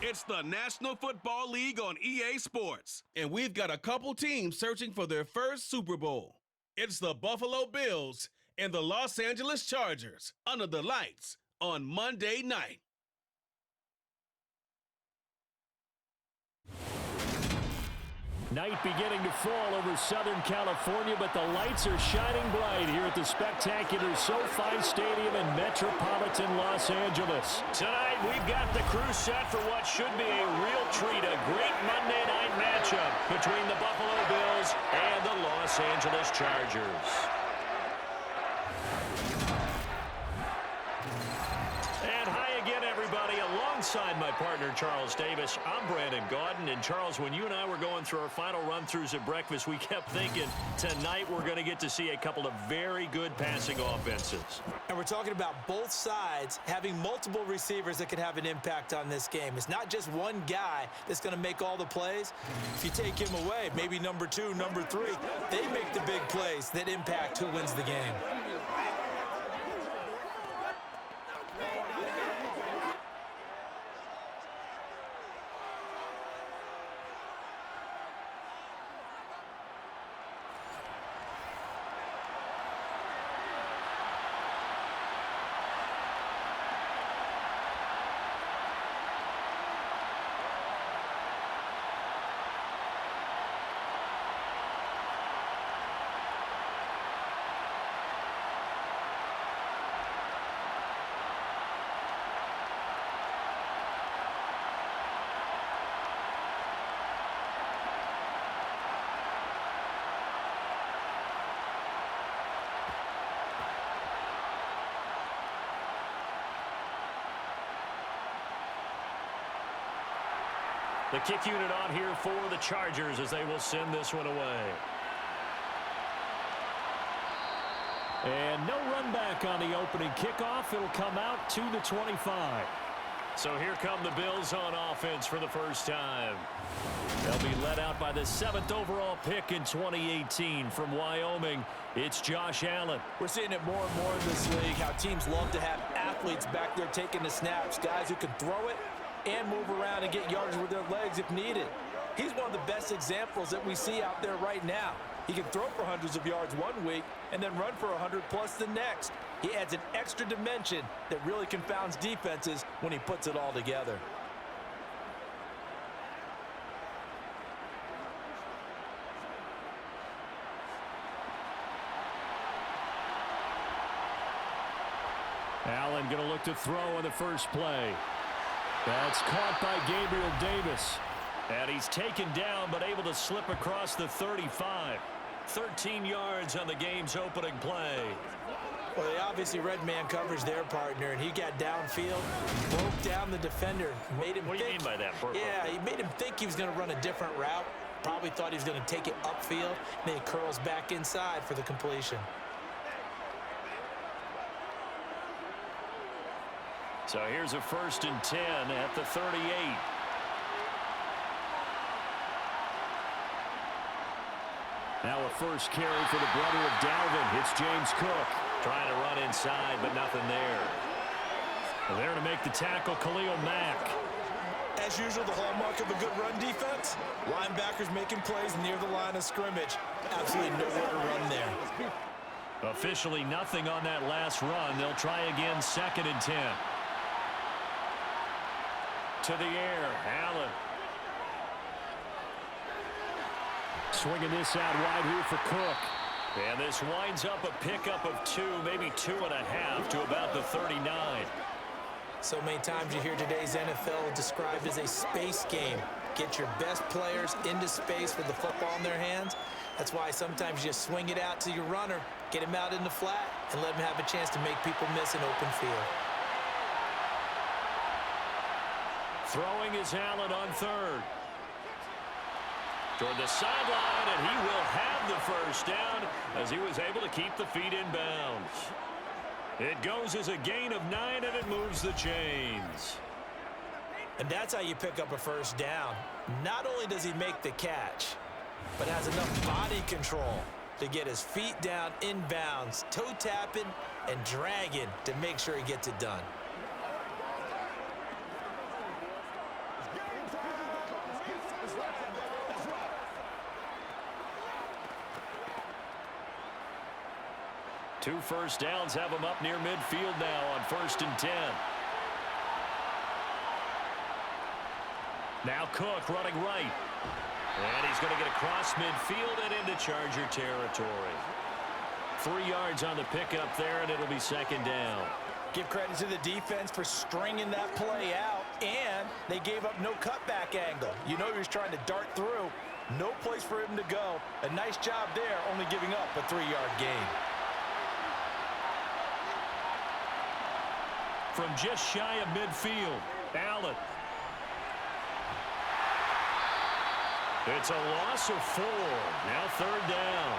It's the National Football League on EA Sports, and we've got a couple teams searching for their first Super Bowl. It's the Buffalo Bills and the Los Angeles Chargers under the lights on Monday night. Night beginning to fall over Southern California, but the lights are shining bright here at the spectacular SoFi Stadium in metropolitan Los Angeles. Tonight, we've got the crew set for what should be a real treat, a great Monday night matchup between the Buffalo Bills and the Los Angeles Chargers. And hi again, everybody. Alongside my partner, Charles Davis, I'm Brandon Gaudin. And Charles, when you and I were going through our final run-throughs at breakfast, we kept thinking tonight we're going to get to see a couple of very good passing offenses. And we're talking about both sides having multiple receivers that can have an impact on this game. It's not just one guy that's going to make all the plays. If you take him away, maybe number 2, number 3, they make the big plays that impact who wins the game. The kick unit on here for the Chargers as they will send this one away. And no run back on the opening kickoff. It'll come out to the 25. So here come the Bills on offense for the first time. They'll be led out by the 7th overall pick in 2018 from Wyoming. It's Josh Allen. We're seeing it more and more in this league, how teams love to have athletes back there taking the snaps, guys who can throw it and move around and get yards with their legs if needed. He's one of the best examples that we see out there right now. He can throw for hundreds of yards one week and then run for 100+ the next. He adds an extra dimension that really confounds defenses when he puts it all together. Allen going to look to throw on the first play. That's caught by Gabriel Davis. And he's taken down but able to slip across the 35. 13 yards on the game's opening play. Well, they obviously read man coverage their partner, and he got downfield, broke down the defender, made him What do you mean by that? Yeah, he made him think he was going to run a different route. Probably thought he was going to take it upfield. Then he curls back inside for the completion. So here's a 1st and 10 at the 38. Now a first carry for the brother of Dalvin. It's James Cook. Trying to run inside, but nothing there. And there to make the tackle, Khalil Mack. As usual, the hallmark of a good run defense, linebackers making plays near the line of scrimmage. Absolutely nowhere to run there. Officially nothing on that last run. They'll try again, 2nd and 10. To the air, Allen. Swinging this out wide here for Cook. And this winds up a pickup of 2, maybe 2.5 to about the 39. So many times you hear today's NFL described as a space game. Get your best players into space with the football in their hands. That's why sometimes you just swing it out to your runner, get him out in the flat, and let him have a chance to make people miss an open field. Throwing is Allen on 3rd. Toward the sideline, and he will have the first down as he was able to keep the feet in bounds. It goes as a gain of 9, and it moves the chains. And that's how you pick up a first down. Not only does he make the catch, but has enough body control to get his feet down in bounds, toe tapping and dragging to make sure he gets it done. 2 first downs have them up near midfield now on 1st and 10. Now Cook running right. And he's going to get across midfield and into Charger territory. 3 yards on the pickup there, and it'll be 2nd down. Give credit to the defense for stringing that play out, and they gave up no cutback angle. You know he was trying to dart through. No place for him to go. A nice job there, only giving up a 3-yard gain. From just shy of midfield, Allen. It's a loss of 4. Now 3rd down.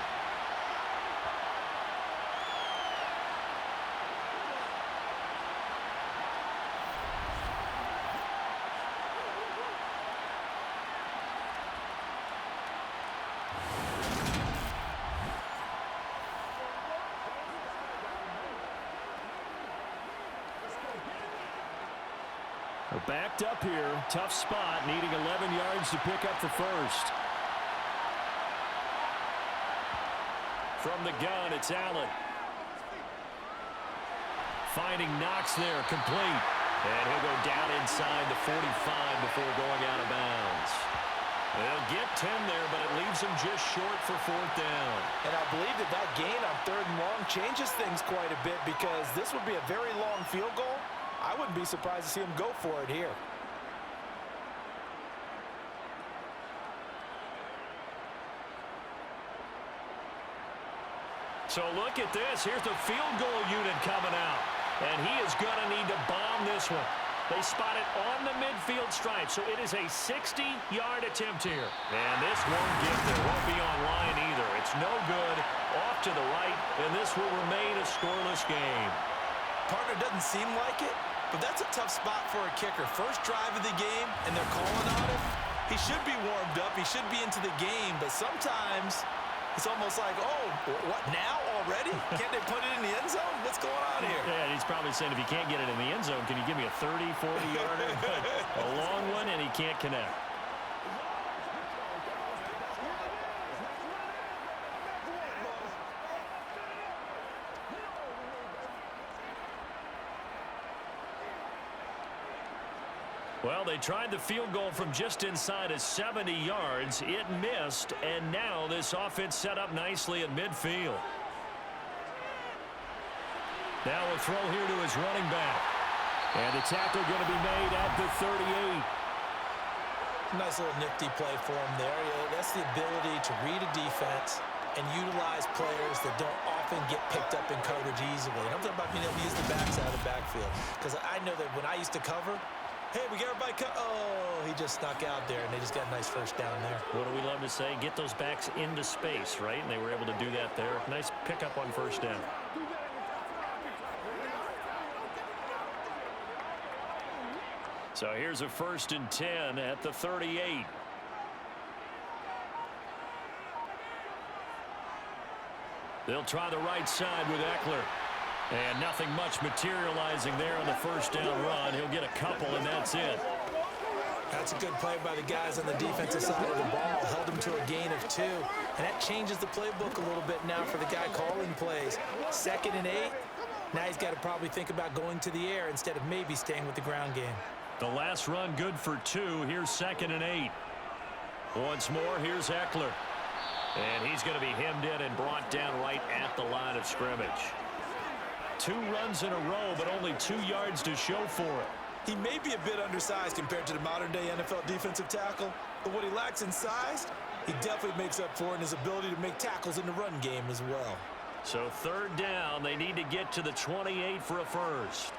They're backed up here. Tough spot, needing 11 yards to pick up the first. From the gun, it's Allen. Finding Knox there, complete. And he'll go down inside the 45 before going out of bounds. They'll get 10 there, but it leaves him just short for 4th down. And I believe that gain on 3rd and long changes things quite a bit, because this would be a very long field goal. I wouldn't be surprised to see him go for it here. So look at this. Here's the field goal unit coming out. And he is going to need to bomb this one. They spot it on the midfield stripe, so it is a 60-yard attempt here. And this won't get there. Won't be on line either. It's no good. Off to the right, and this will remain a scoreless game. Partner doesn't seem like it, but that's a tough spot for a kicker. First drive of the game, and they're calling on him. He should be warmed up. He should be into the game, but sometimes it's almost like, oh, what, now already? Can't they put it in the end zone? What's going on here? Yeah, he's probably saying, if you can't get it in the end zone, can you give me a 30, 40-yarder? A long one, and he can't connect. Well, they tried the field goal from just inside of 70 yards. It missed, and now this offense set up nicely at midfield. Now a throw here to his running back. And the tackle going to be made at the 38. Nice little nifty play for him there. Yeah, that's the ability to read a defense and utilize players that don't often get picked up in coverage easily. And I'm talking about being able to use the backs out of the backfield. Because I know that when I used to cover, hey, we got everybody oh, he just snuck out there, and they just got a nice first down there. What do we love to say? Get those backs into space, right? And they were able to do that there. Nice pickup on 1st down. So here's a 1st and 10 at the 38. They'll try the right side with Eckler. And nothing much materializing there on the 1st down run. He'll get a couple, and that's it. That's a good play by the guys on the defensive side of the ball. Held him to a gain of 2. And that changes the playbook a little bit now for the guy calling plays. 2nd and 8. Now he's got to probably think about going to the air instead of maybe staying with the ground game. The last run good for 2. Here's 2nd and 8. Once more, here's Eckler. And he's going to be hemmed in and brought down right at the line of scrimmage. 2 runs in a row, but only 2 yards to show for it. He may be a bit undersized compared to the modern-day NFL defensive tackle, but what he lacks in size, he definitely makes up for in his ability to make tackles in the run game as well. So 3rd down, they need to get to the 28 for a first.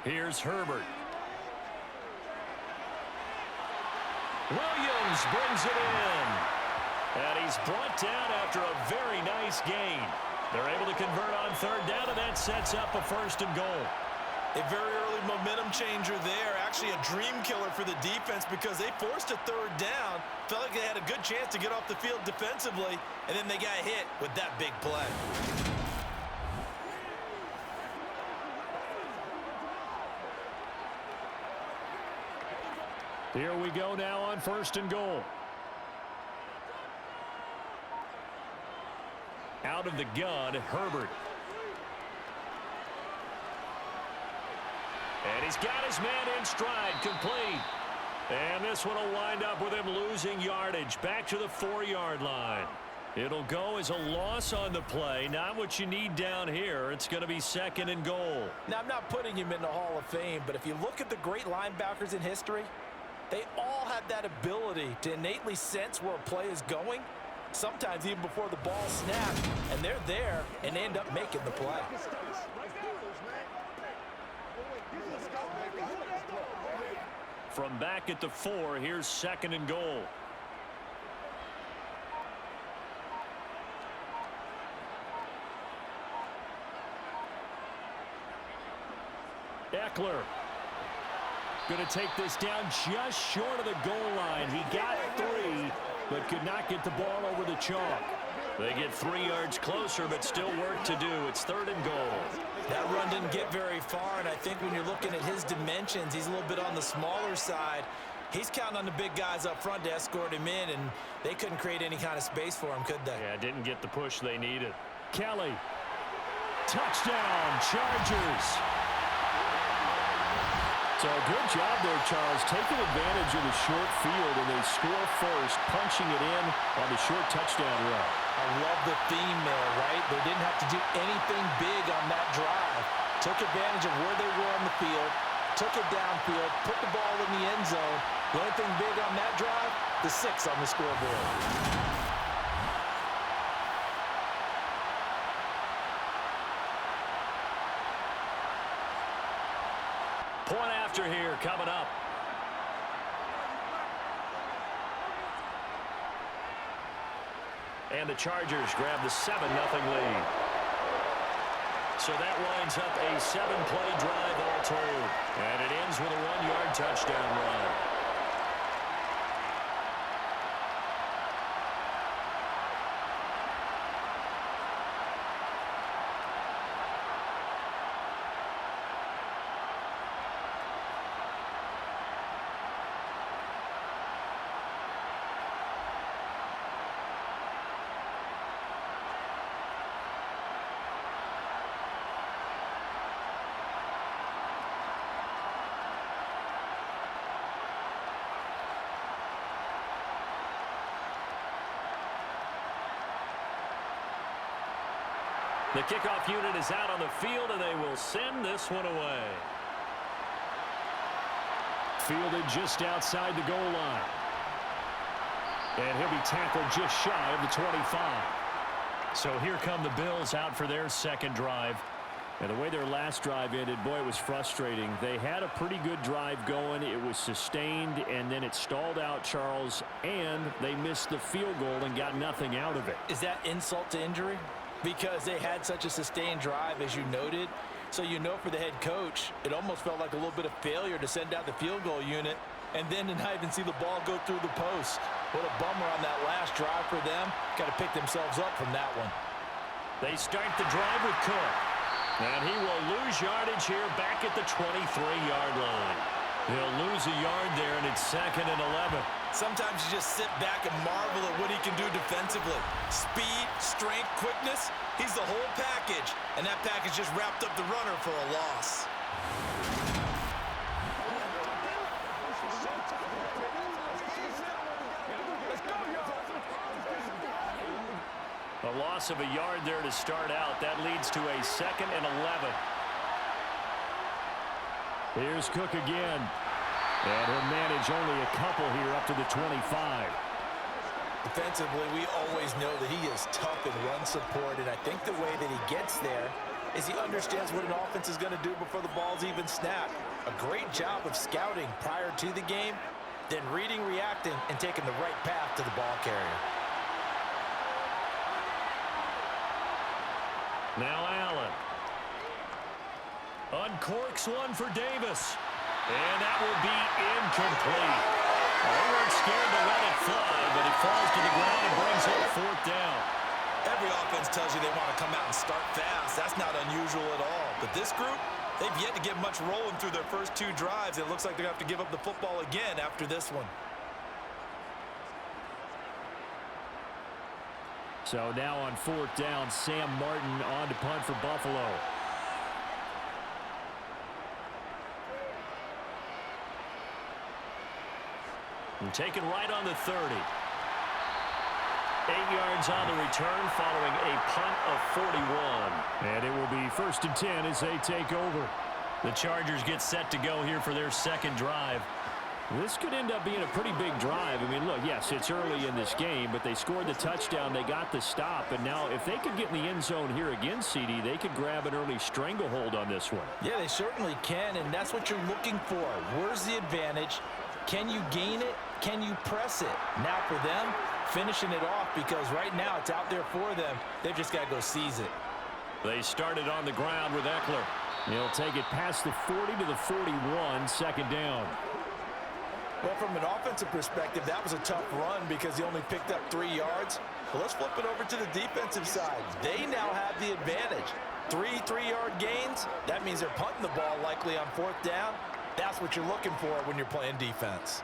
Here's Herbert. Williams brings it in. And he's brought down after a very nice gain. They're able to convert on 3rd down, and that sets up a 1st and goal. A very early momentum changer there. Actually a dream killer for the defense, because they forced a 3rd down. Felt like they had a good chance to get off the field defensively, and then they got hit with that big play. Here we go now on 1st and goal. Out of the gun, Herbert. And he's got his man in stride, complete. And this one will wind up with him losing yardage back to the 4-yard line. It'll go as a loss on the play. Not what you need down here. It's going to be 2nd and goal. Now, I'm not putting him in the Hall of Fame, but if you look at the great linebackers in history, they all have that ability to innately sense where a play is going, sometimes even before the ball snaps, and they're there and they end up making the play. From back at the 4, here's 2nd and goal. Eckler going to take this down just short of the goal line. He got 3, but could not get the ball over the chalk. They get 3 yards closer, but still work to do. It's 3rd and goal. That run didn't get very far, and I think when you're looking at his dimensions, he's a little bit on the smaller side. He's counting on the big guys up front to escort him in, and they couldn't create any kind of space for him, could they? Yeah, didn't get the push they needed. Kelly. Touchdown, Chargers. So good job there, Charles, taking advantage of the short field, and they score first, punching it in on the short touchdown run. I love the theme there, right? They didn't have to do anything big on that drive. Took advantage of where they were on the field, took it downfield, put the ball in the end zone. The only thing big on that drive, the 6 on the scoreboard. Point after here coming up. And the Chargers grab the 7-0 lead. So that winds up a 7-play drive all told. And it ends with a 1-yard touchdown run. The kickoff unit is out on the field, and they will send this one away. Fielded just outside the goal line. And he'll be tackled just shy of the 25. So here come the Bills out for their second drive. And the way their last drive ended, boy, it was frustrating. They had a pretty good drive going. It was sustained, and then it stalled out, Charles, and they missed the field goal and got nothing out of it. Is that insult to injury? Because they had such a sustained drive, as you noted. So you know for the head coach, it almost felt like a little bit of failure to send out the field goal unit and then to not even see the ball go through the post. What a bummer on that last drive for them. Got to pick themselves up from that one. They start the drive with Cook. And he will lose yardage here back at the 23-yard line. He'll lose a yard there, and it's 2nd and 11. Sometimes you just sit back and marvel at what he can do defensively. Speed, strength, quickness, he's the whole package. And that package just wrapped up the runner for a loss. A loss of a yard there to start out. That leads to a 2nd and 11. Here's Cook again. And he'll manage only a couple here up to the 25. Defensively, we always know that he is tough in run support, and I think the way that he gets there is he understands what an offense is going to do before the ball's even snapped. A great job of scouting prior to the game, then reading, reacting, and taking the right path to the ball carrier. Now Allen. Uncorks one for Davis. And that will be incomplete. They weren't scared to let it fly, but it falls to the ground and brings up 4th down. Every offense tells you they want to come out and start fast. That's not unusual at all. But this group, they've yet to get much rolling through their first 2 drives. It looks like they're going to have to give up the football again after this one. So now on 4th down, Sam Martin on to punt for Buffalo. And taken right on the 30. 8 yards on the return following a punt of 41. And it will be 1st and 10 as they take over. The Chargers get set to go here for their second drive. This could end up being a pretty big drive. I mean, look, yes, it's early in this game, but they scored the touchdown. They got the stop. And now if they could get in the end zone here again, CD, they could grab an early stranglehold on this one. Yeah, they certainly can, and that's what you're looking for. Where's the advantage? Can you gain it? Can you press it? Now for them, finishing it off, because right now it's out there for them. They've just got to go seize it. They started on the ground with Eckler. He'll take it past the 40 to the 41, second down. Well, from an offensive perspective, that was a tough run because he only picked up 3 yards. Well, let's flip it over to the defensive side. They now have the advantage. 3 3-yard gains. That means they're punting the ball likely on 4th down. That's what you're looking for when you're playing defense.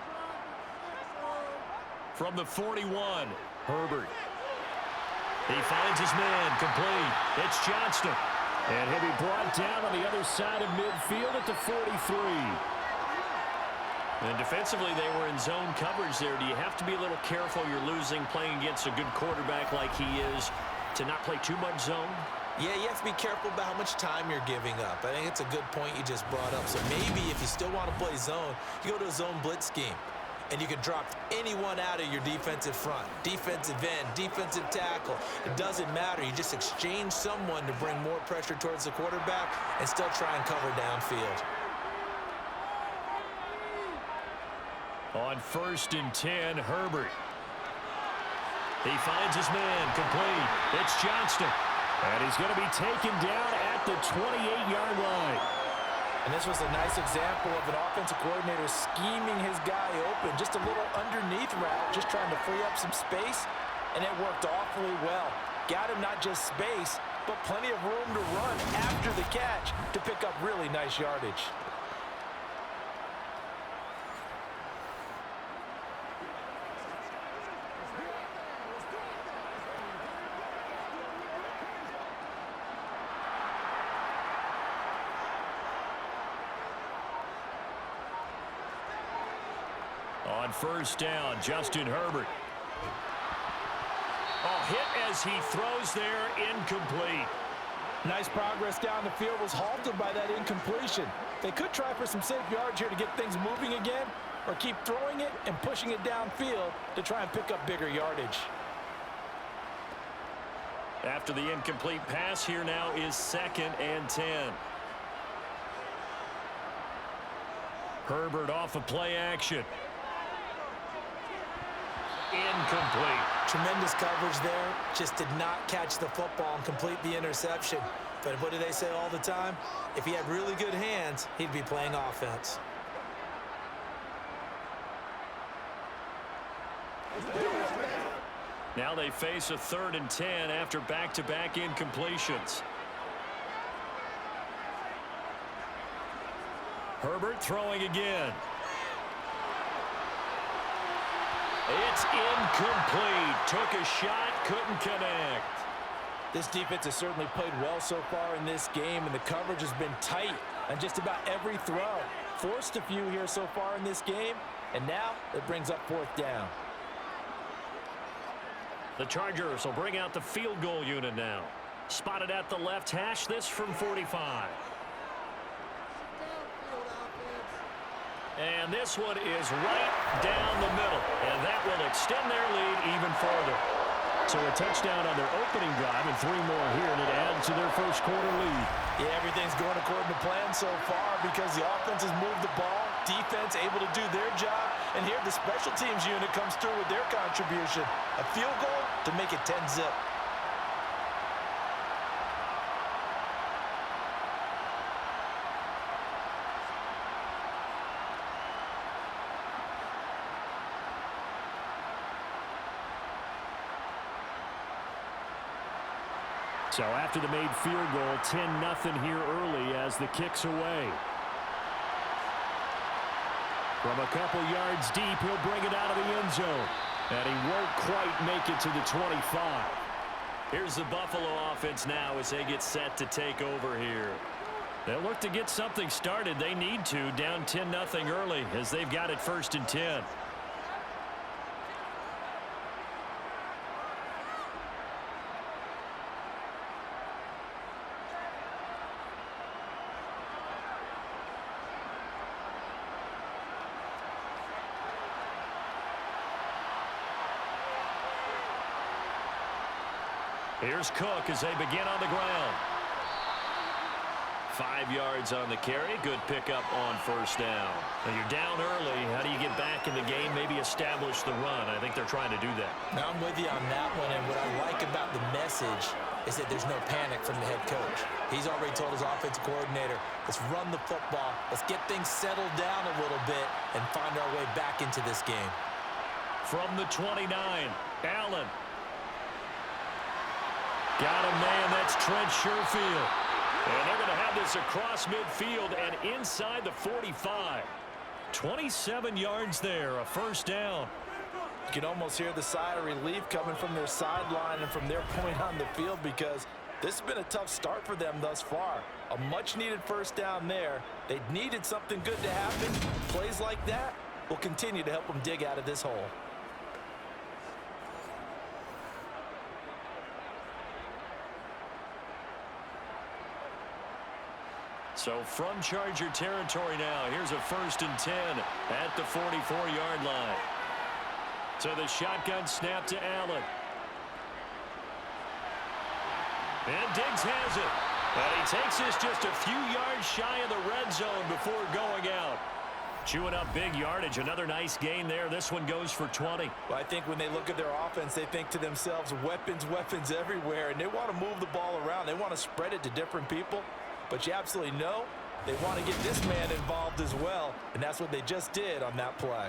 From the 41, Herbert. He finds his man, complete. It's Johnston. And he'll be brought down on the other side of midfield at the 43. And defensively, they were in zone coverage there. Do you have to be a little careful? You're losing playing against a good quarterback like he is to not play too much zone? Yeah, you have to be careful about how much time you're giving up. I think it's a good point you just brought up. So maybe if you still want to play zone, you go to a zone blitz scheme. And you can drop anyone out of your defensive front. Defensive end, defensive tackle. It doesn't matter. You just exchange someone to bring more pressure towards the quarterback and still try and cover downfield. On 1st and 10, Herbert. He finds his man, complete. It's Johnston. And he's going to be taken down at the 28-yard line. And this was a nice example of an offensive coordinator scheming his guy open. Just a little underneath route, just trying to free up some space. And it worked awfully well. Got him not just space, but plenty of room to run after the catch to pick up really nice yardage. On 1st down, Justin Herbert. Oh, hit as he throws there, incomplete. Nice progress down the field, was halted by that incompletion. They could try for some safe yards here to get things moving again, or keep throwing it and pushing it downfield to try and pick up bigger yardage. After the incomplete pass, here now is 2nd and 10. Herbert off of play action. Incomplete. Tremendous coverage there. Just did not catch the football and complete the interception. But what do they say all the time? If he had really good hands, he'd be playing offense. Now they face a 3rd and 10 after back-to-back incompletions. Herbert throwing again. It's incomplete. Took a shot, couldn't connect. This defense has certainly played well so far in this game, and the coverage has been tight on just about every throw. Forced a few here so far in this game, and now it brings up 4th down. The Chargers will bring out the field goal unit now. Spotted at the left hash, this from 45. And this one is right down the middle. And that will extend their lead even further. So a touchdown on their opening drive and 3 more here, and it adds to their first quarter lead. Yeah, everything's going according to plan so far because the offense has moved the ball, defense able to do their job, and here the special teams unit comes through with their contribution. A field goal to make it 10-zip. So after the made field goal, 10-0 here early as the kick's away. From a couple yards deep, he'll bring it out of the end zone. And he won't quite make it to the 25. Here's the Buffalo offense now as they get set to take over here. They'll look to get something started. They need to, down 10-0 early as they've got it 1st and 10. Here's Cook as they begin on the ground. 5 yards on the carry. Good pickup on 1st down. Now you're down early. How do you get back in the game? Maybe establish the run. I think they're trying to do that. Now I'm with you on that one, and what I like about the message is that there's no panic from the head coach. He's already told his offensive coordinator, let's run the football. Let's get things settled down a little bit and find our way back into this game. From the 29, Allen. Got a man, that's Trent Sherfield. And they're going to have this across midfield and inside the 45. 27 yards there, a 1st down. You can almost hear the sigh of relief coming from their sideline and from their point on the field because this has been a tough start for them thus far. A much-needed 1st down there. They needed something good to happen. Plays like that will continue to help them dig out of this hole. So from Charger territory now, here's a 1st and 10 at the 44-yard line. So the shotgun snap to Allen. And Diggs has it. And he takes this just a few yards shy of the red zone before going out. Chewing up big yardage. Another nice gain there. This one goes for 20. Well, I think when they look at their offense, they think to themselves, weapons, weapons everywhere. And they want to move the ball around. They want to spread it to different people. But you absolutely know they want to get this man involved as well. And that's what they just did on that play.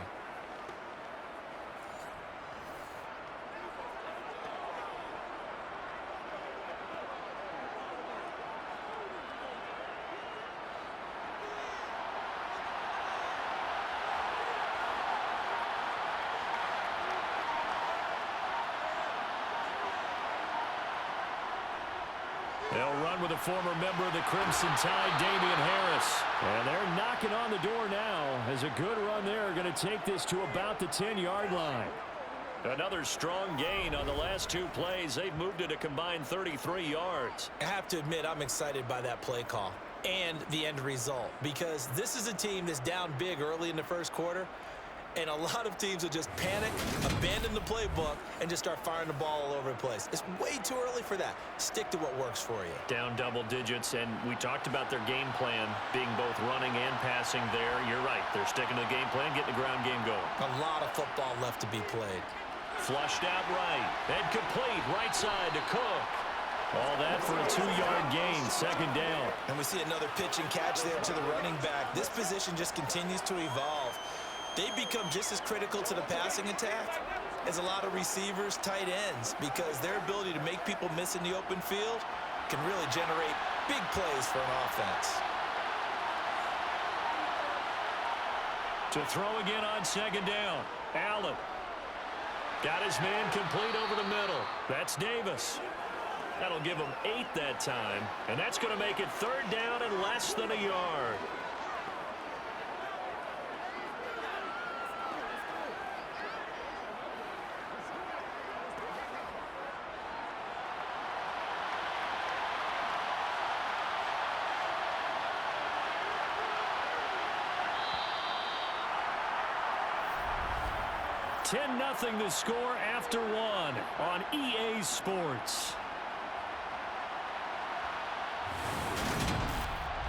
They'll run with a former member of the Crimson Tide, Damian Harris. And they're knocking on the door now as a good run there going to take this to about the 10-yard line. Another strong gain on the last 2 plays. They've moved it a combined 33 yards. I have to admit, I'm excited by that play call and the end result because this is a team that's down big early in the 1st quarter. And a lot of teams will just panic, abandon the playbook, and just start firing the ball all over the place. It's way too early for that. Stick to what works for you. Down double digits, and we talked about their game plan being both running and passing there. You're right. They're sticking to the game plan, getting the ground game going. A lot of football left to be played. Flushed out right. And complete right side to Cook. All that for a 2-yard gain, 2nd down. And we see another pitch and catch there to the running back. This position just continues to evolve. They become just as critical to the passing attack as a lot of receivers, tight ends, because their ability to make people miss in the open field can really generate big plays for an offense. To throw again on 2nd down, Allen. Got his man complete over the middle. That's Davis. That'll give him 8 that time, and that's going to make it 3rd down and less than a yard. Nothing to score after 1 on EA Sports.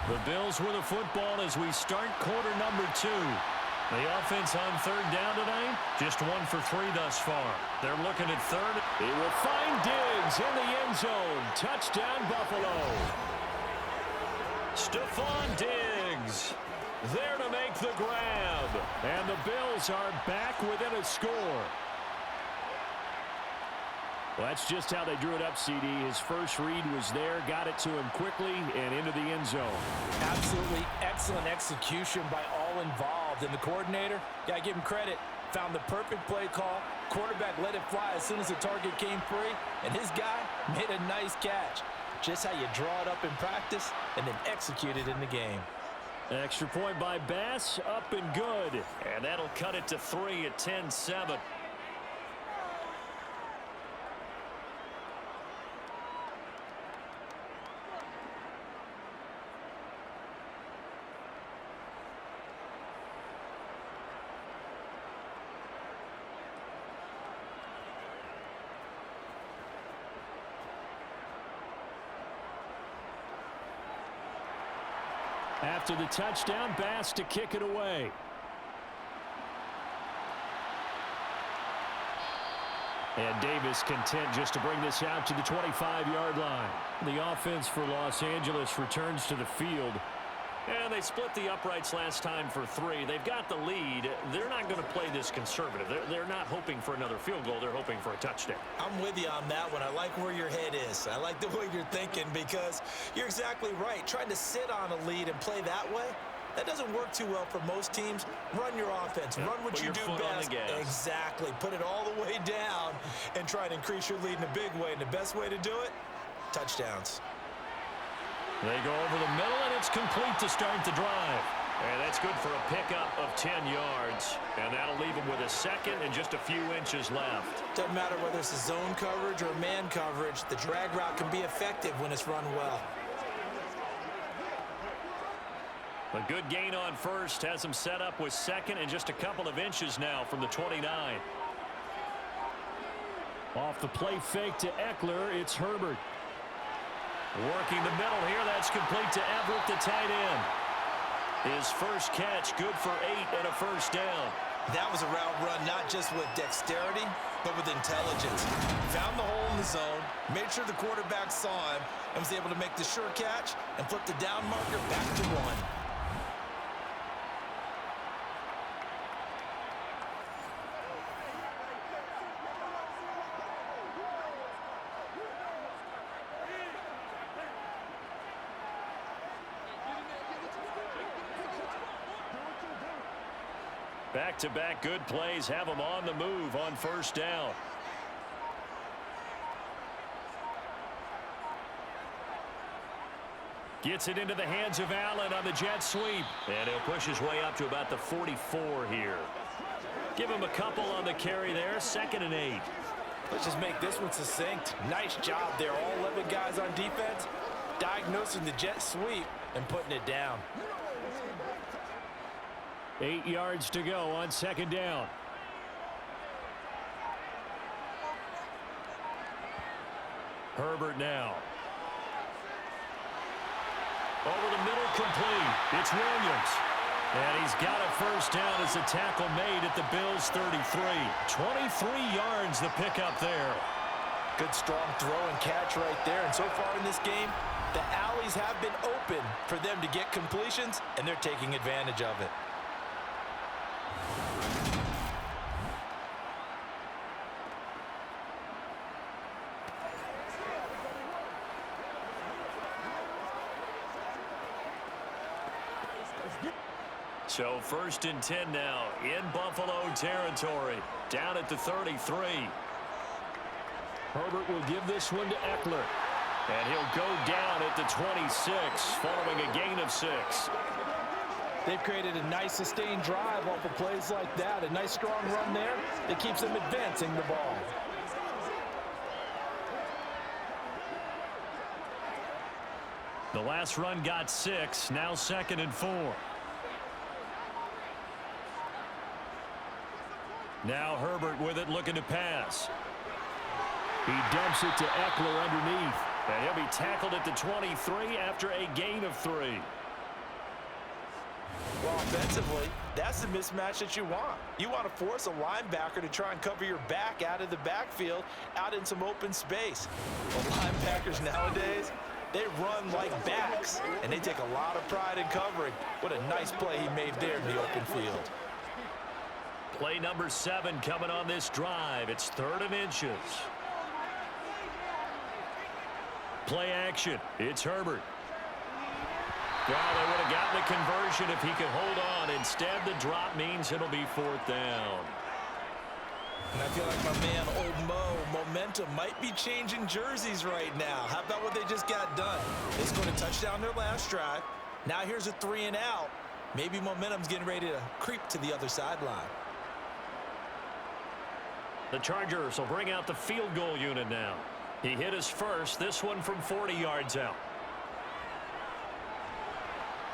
The Bills with the football as we start quarter number 2. The offense on 3rd down tonight, just 1 for 3 thus far. They're looking at 3rd. He will find Diggs in the end zone. Touchdown, Buffalo. Stephon Diggs there to make the grab. And the Bills are back within a score. Well, that's just how they drew it up, CD. His first read was there, got it to him quickly, and into the end zone. Absolutely excellent execution by all involved. And the coordinator, got to give him credit, found the perfect play call, Quarterback let it fly as soon as the target came free, and his guy made a nice catch. Just how you draw it up in practice and then execute it in the game. Extra point by Bass, up and good. And that'll cut it to 3 at 10-7. After the touchdown, Bass to kick it away. And Davis content just to bring this out to the 25-yard line. The offense for Los Angeles returns to the field. And they split the uprights last time for 3. They've got the lead. They're not going to play this conservative. They're not hoping for another field goal. They're hoping for a touchdown. I'm with you on that one. I like where your head is. I like the way you're thinking because you're exactly right. Trying to sit on a lead and play that way, that doesn't work too well for most teams. Run your offense. Run what you do best. Exactly. Put it all the way down and try to increase your lead in a big way. And the best way to do it, touchdowns. They go over the middle, and it's complete to start the drive. And that's good for a pickup of 10 yards. And that'll leave them with a second and just a few inches left. Doesn't matter whether it's a zone coverage or man coverage. The drag route can be effective when it's run well. A good gain on first has them set up with second and just a couple of inches now from the 29. Off the play fake to Eckler, it's Herbert. Working the middle here, that's complete to Everett, the tight end. His first catch, good for 8 and a first down. That was a route run not just with dexterity, but with intelligence. Found the hole in the zone, made sure the quarterback saw him, and was able to make the sure catch and flip the down marker back to 1. Back-to-back good plays have them on the move on first down. Gets it into the hands of Allen on the jet sweep. And he'll push his way up to about the 44 here. Give him a couple on the carry there. 2nd and 8. Let's just make this one succinct. Nice job there. All 11 guys on defense diagnosing the jet sweep and putting it down. 8 yards to go on 2nd down. Herbert now. Over the middle, complete. It's Williams. And he's got a first down as the tackle made at the Bills' 33. 23 yards the pickup there. Good strong throw and catch right there. And so far in this game, the alleys have been open for them to get completions, and they're taking advantage of it. So 1st and 10 now in Buffalo territory. Down at the 33. Herbert will give this one to Eckler. And he'll go down at the 26 following a gain of 6. They've created a nice sustained drive off of plays like that. A nice strong run there that keeps them advancing the ball. The last run got 6. Now 2nd and 4. Now Herbert with it, looking to pass. He dumps it to Eckler underneath. And he'll be tackled at the 23 after a gain of 3. Well, offensively, that's the mismatch that you want. You want to force a linebacker to try and cover your back out of the backfield, out in some open space. Well, linebackers nowadays, they run like backs, and they take a lot of pride in covering. What a nice play he made there in the open field. Play number 7 coming on this drive. It's 3rd and inches. Play action. It's Herbert. Well, they would have gotten the conversion if he could hold on. Instead, the drop means it'll be 4th down. And I feel like my man, Old Mo, momentum might be changing jerseys right now. How about what they just got done? They scored a touchdown their last drive. Now here's a 3 and out. Maybe momentum's getting ready to creep to the other sideline. The Chargers will bring out the field goal unit now. He hit his first, this one from 40 yards out.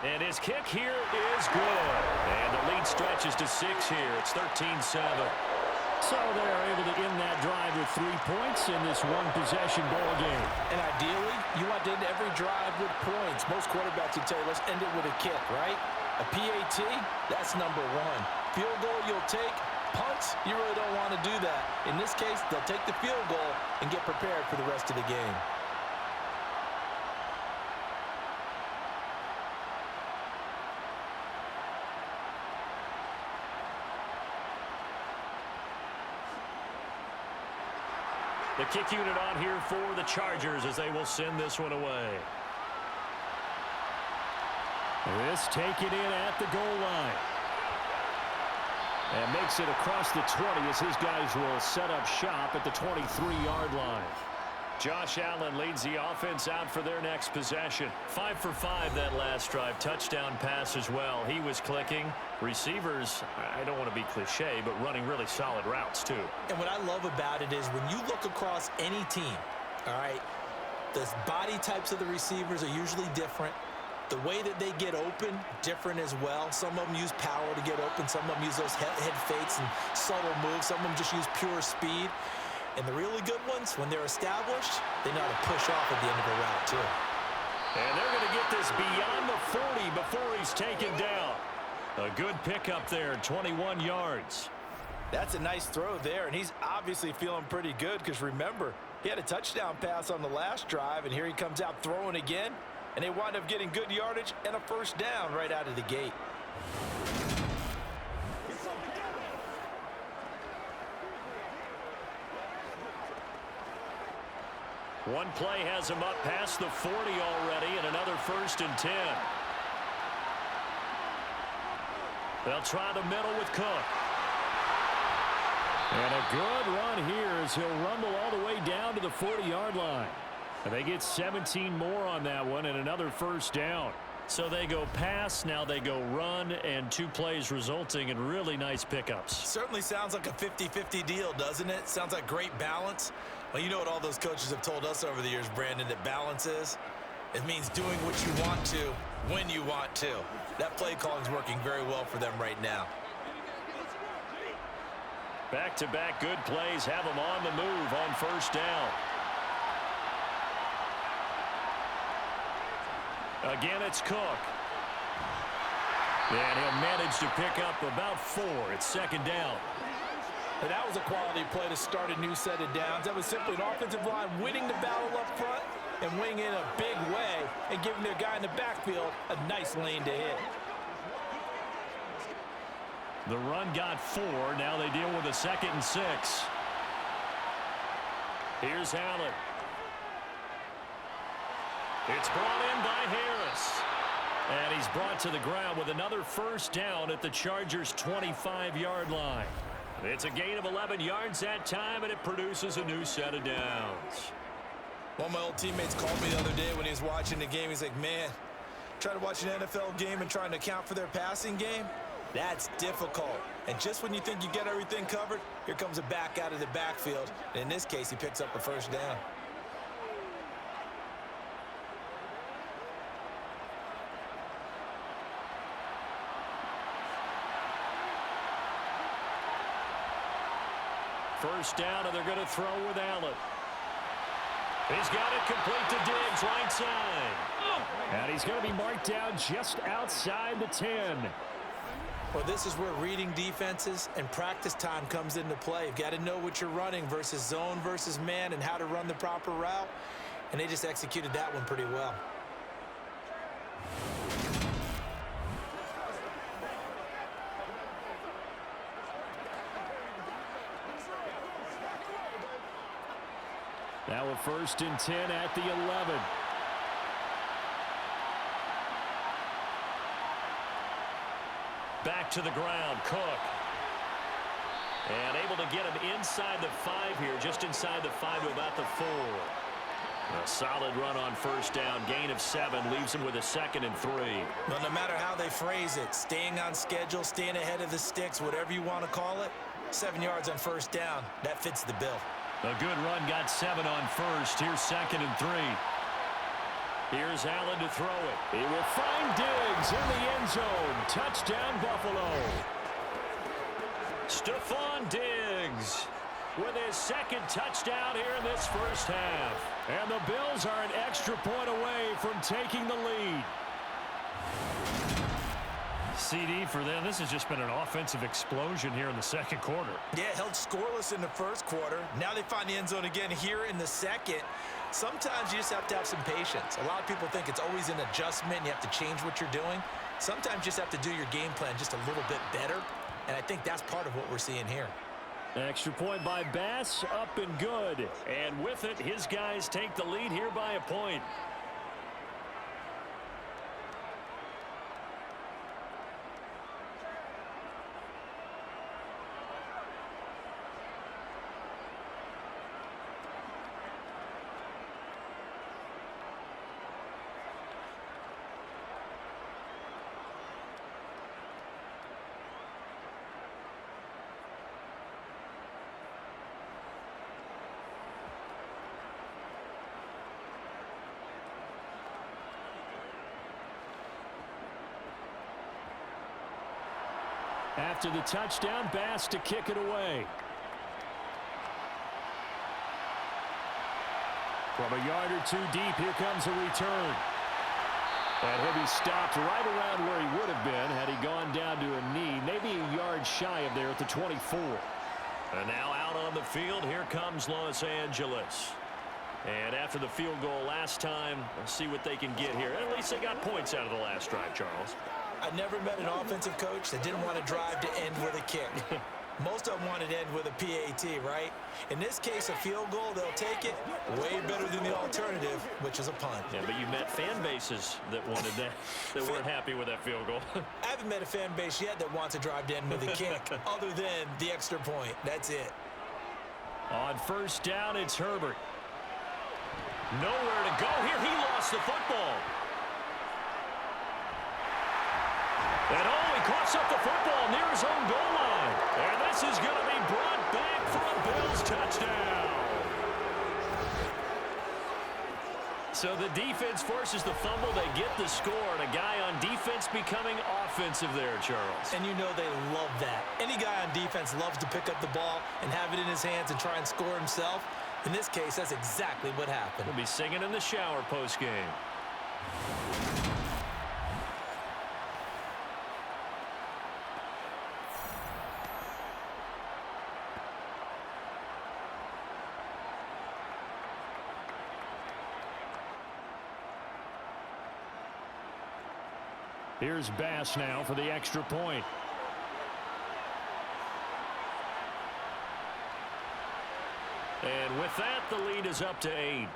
And his kick here is good. And the lead stretches to 6 here. It's 13-7. So they're able to end that drive with 3 points in this one-possession ball game. And ideally, you want to end every drive with points. Most quarterbacks would tell you, let's end it with a kick, right? A PAT, that's number 1. Field goal you'll take. Punts, you really don't want to do that. In this case, they'll take the field goal and get prepared for the rest of the game. The kick unit on here for the Chargers as they will send this one away. This taken in at the goal line. And makes it across the 20 as his guys will set up shop at the 23-yard line. Josh Allen leads the offense out for their next possession. 5 for 5 that last drive. Touchdown pass as well. He was clicking. Receivers, I don't want to be cliche, but running really solid routes too. And what I love about it is when you look across any team, all right, the body types of the receivers are usually different. The way that they get open, different as well. Some of them use power to get open. Some of them use those head fakes and subtle moves. Some of them just use pure speed. And the really good ones, when they're established, they know how to push off at the end of a route, too. And they're going to get this beyond the 40 before he's taken down. A good pickup there, 21 yards. That's a nice throw there, and he's obviously feeling pretty good because, remember, he had a touchdown pass on the last drive, and here he comes out throwing again, and they wind up getting good yardage and a first down right out of the gate. One play has him up past the 40 already, and another 1st and 10. They'll try the middle with Cook. And a good run here as he'll rumble all the way down to the 40-yard line. And they get 17 more on that one and another first down. So they go pass, now they go run, and 2 plays resulting in really nice pickups. Certainly sounds like a 50-50 deal, doesn't it? Sounds like great balance. Well, you know what all those coaches have told us over the years, Brandon, that balance is? It means doing what you want to when you want to. That play calling is working very well for them right now. Back-to-back good plays have them on the move on first down. Again, it's Cook. And he'll manage to pick up about 4. It's 2nd down. And that was a quality play to start a new set of downs. That was simply an offensive line winning the battle up front and winning in a big way and giving their guy in the backfield a nice lane to hit. The run got 4. Now they deal with a 2nd and 6. Here's Allen. It's brought in by Harris. And he's brought to the ground with another first down at the Chargers' 25-yard line. It's a gain of 11 yards that time, and it produces a new set of downs. One of my old teammates called me the other day when he was watching the game. He's like, man, trying to watch an NFL game and trying to account for their passing game, that's difficult. And just when you think you get everything covered, here comes a back out of the backfield. And in this case, he picks up the first down. First down, and they're going to throw with Allen. He's got it complete to Diggs, right side. And he's going to be marked down just outside the 10. Well, this is where reading defenses and practice time comes into play. You've got to know what you're running versus zone versus man and how to run the proper route. And they just executed that one pretty well. Now a 1st and 10 at the 11. Back to the ground, Cook. And able to get him inside the 5 here, just inside the 5 to about the 4. A solid run on first down. Gain of 7 leaves him with a 2nd and 3. Well, no matter how they phrase it, staying on schedule, staying ahead of the sticks, whatever you want to call it, 7 yards on first down, that fits the bill. A good run, got 7 on first. Here's 2nd and 3. Here's Allen to throw it. He will find Diggs in the end zone. Touchdown, Buffalo. Stephon Diggs with his 2nd touchdown here in this first half. And the Bills are an extra point away from taking the lead. CD for them, this has just been an offensive explosion here in the second quarter. Yeah, held scoreless in the first quarter. Now they find the end zone again here in the second. Sometimes you just have to have some patience. A lot of people think it's always an adjustment. You have to change what you're doing. Sometimes you just have to do your game plan just a little bit better. And I think that's part of what we're seeing here. Extra point by Bass, up and good. And with it, his guys take the lead here by a point. After the touchdown, Bass to kick it away. From a yard or 2 deep, here comes a return. And he'll be stopped right around where he would have been had he gone down to a knee, maybe a yard shy of there at the 24. And now out on the field, here comes Los Angeles. And after the field goal last time, let's see what they can get here. At least they got points out of the last drive, Charles. I never met an offensive coach that didn't want to drive to end with a kick. Most of them wanted to end with a PAT, right? In this case, a field goal, they'll take it. Way better than the alternative, which is a punt. Yeah, but you met fan bases that wanted that, that weren't happy with that field goal. I haven't met a fan base yet that wants to drive to end with a kick, other than the extra point. That's it. On first down, it's Herbert. Nowhere to go here. He lost the football. And he coughs up the football near his own goal line. And this is going to be brought back for a Bills touchdown. So the defense forces the fumble. They get the score. And a guy on defense becoming offensive there, Charles. And you know they love that. Any guy on defense loves to pick up the ball and have it in his hands and try and score himself. In this case, that's exactly what happened. We'll be singing in the shower post-game. Here's Bass now for the extra point. And with that, the lead is up to 8.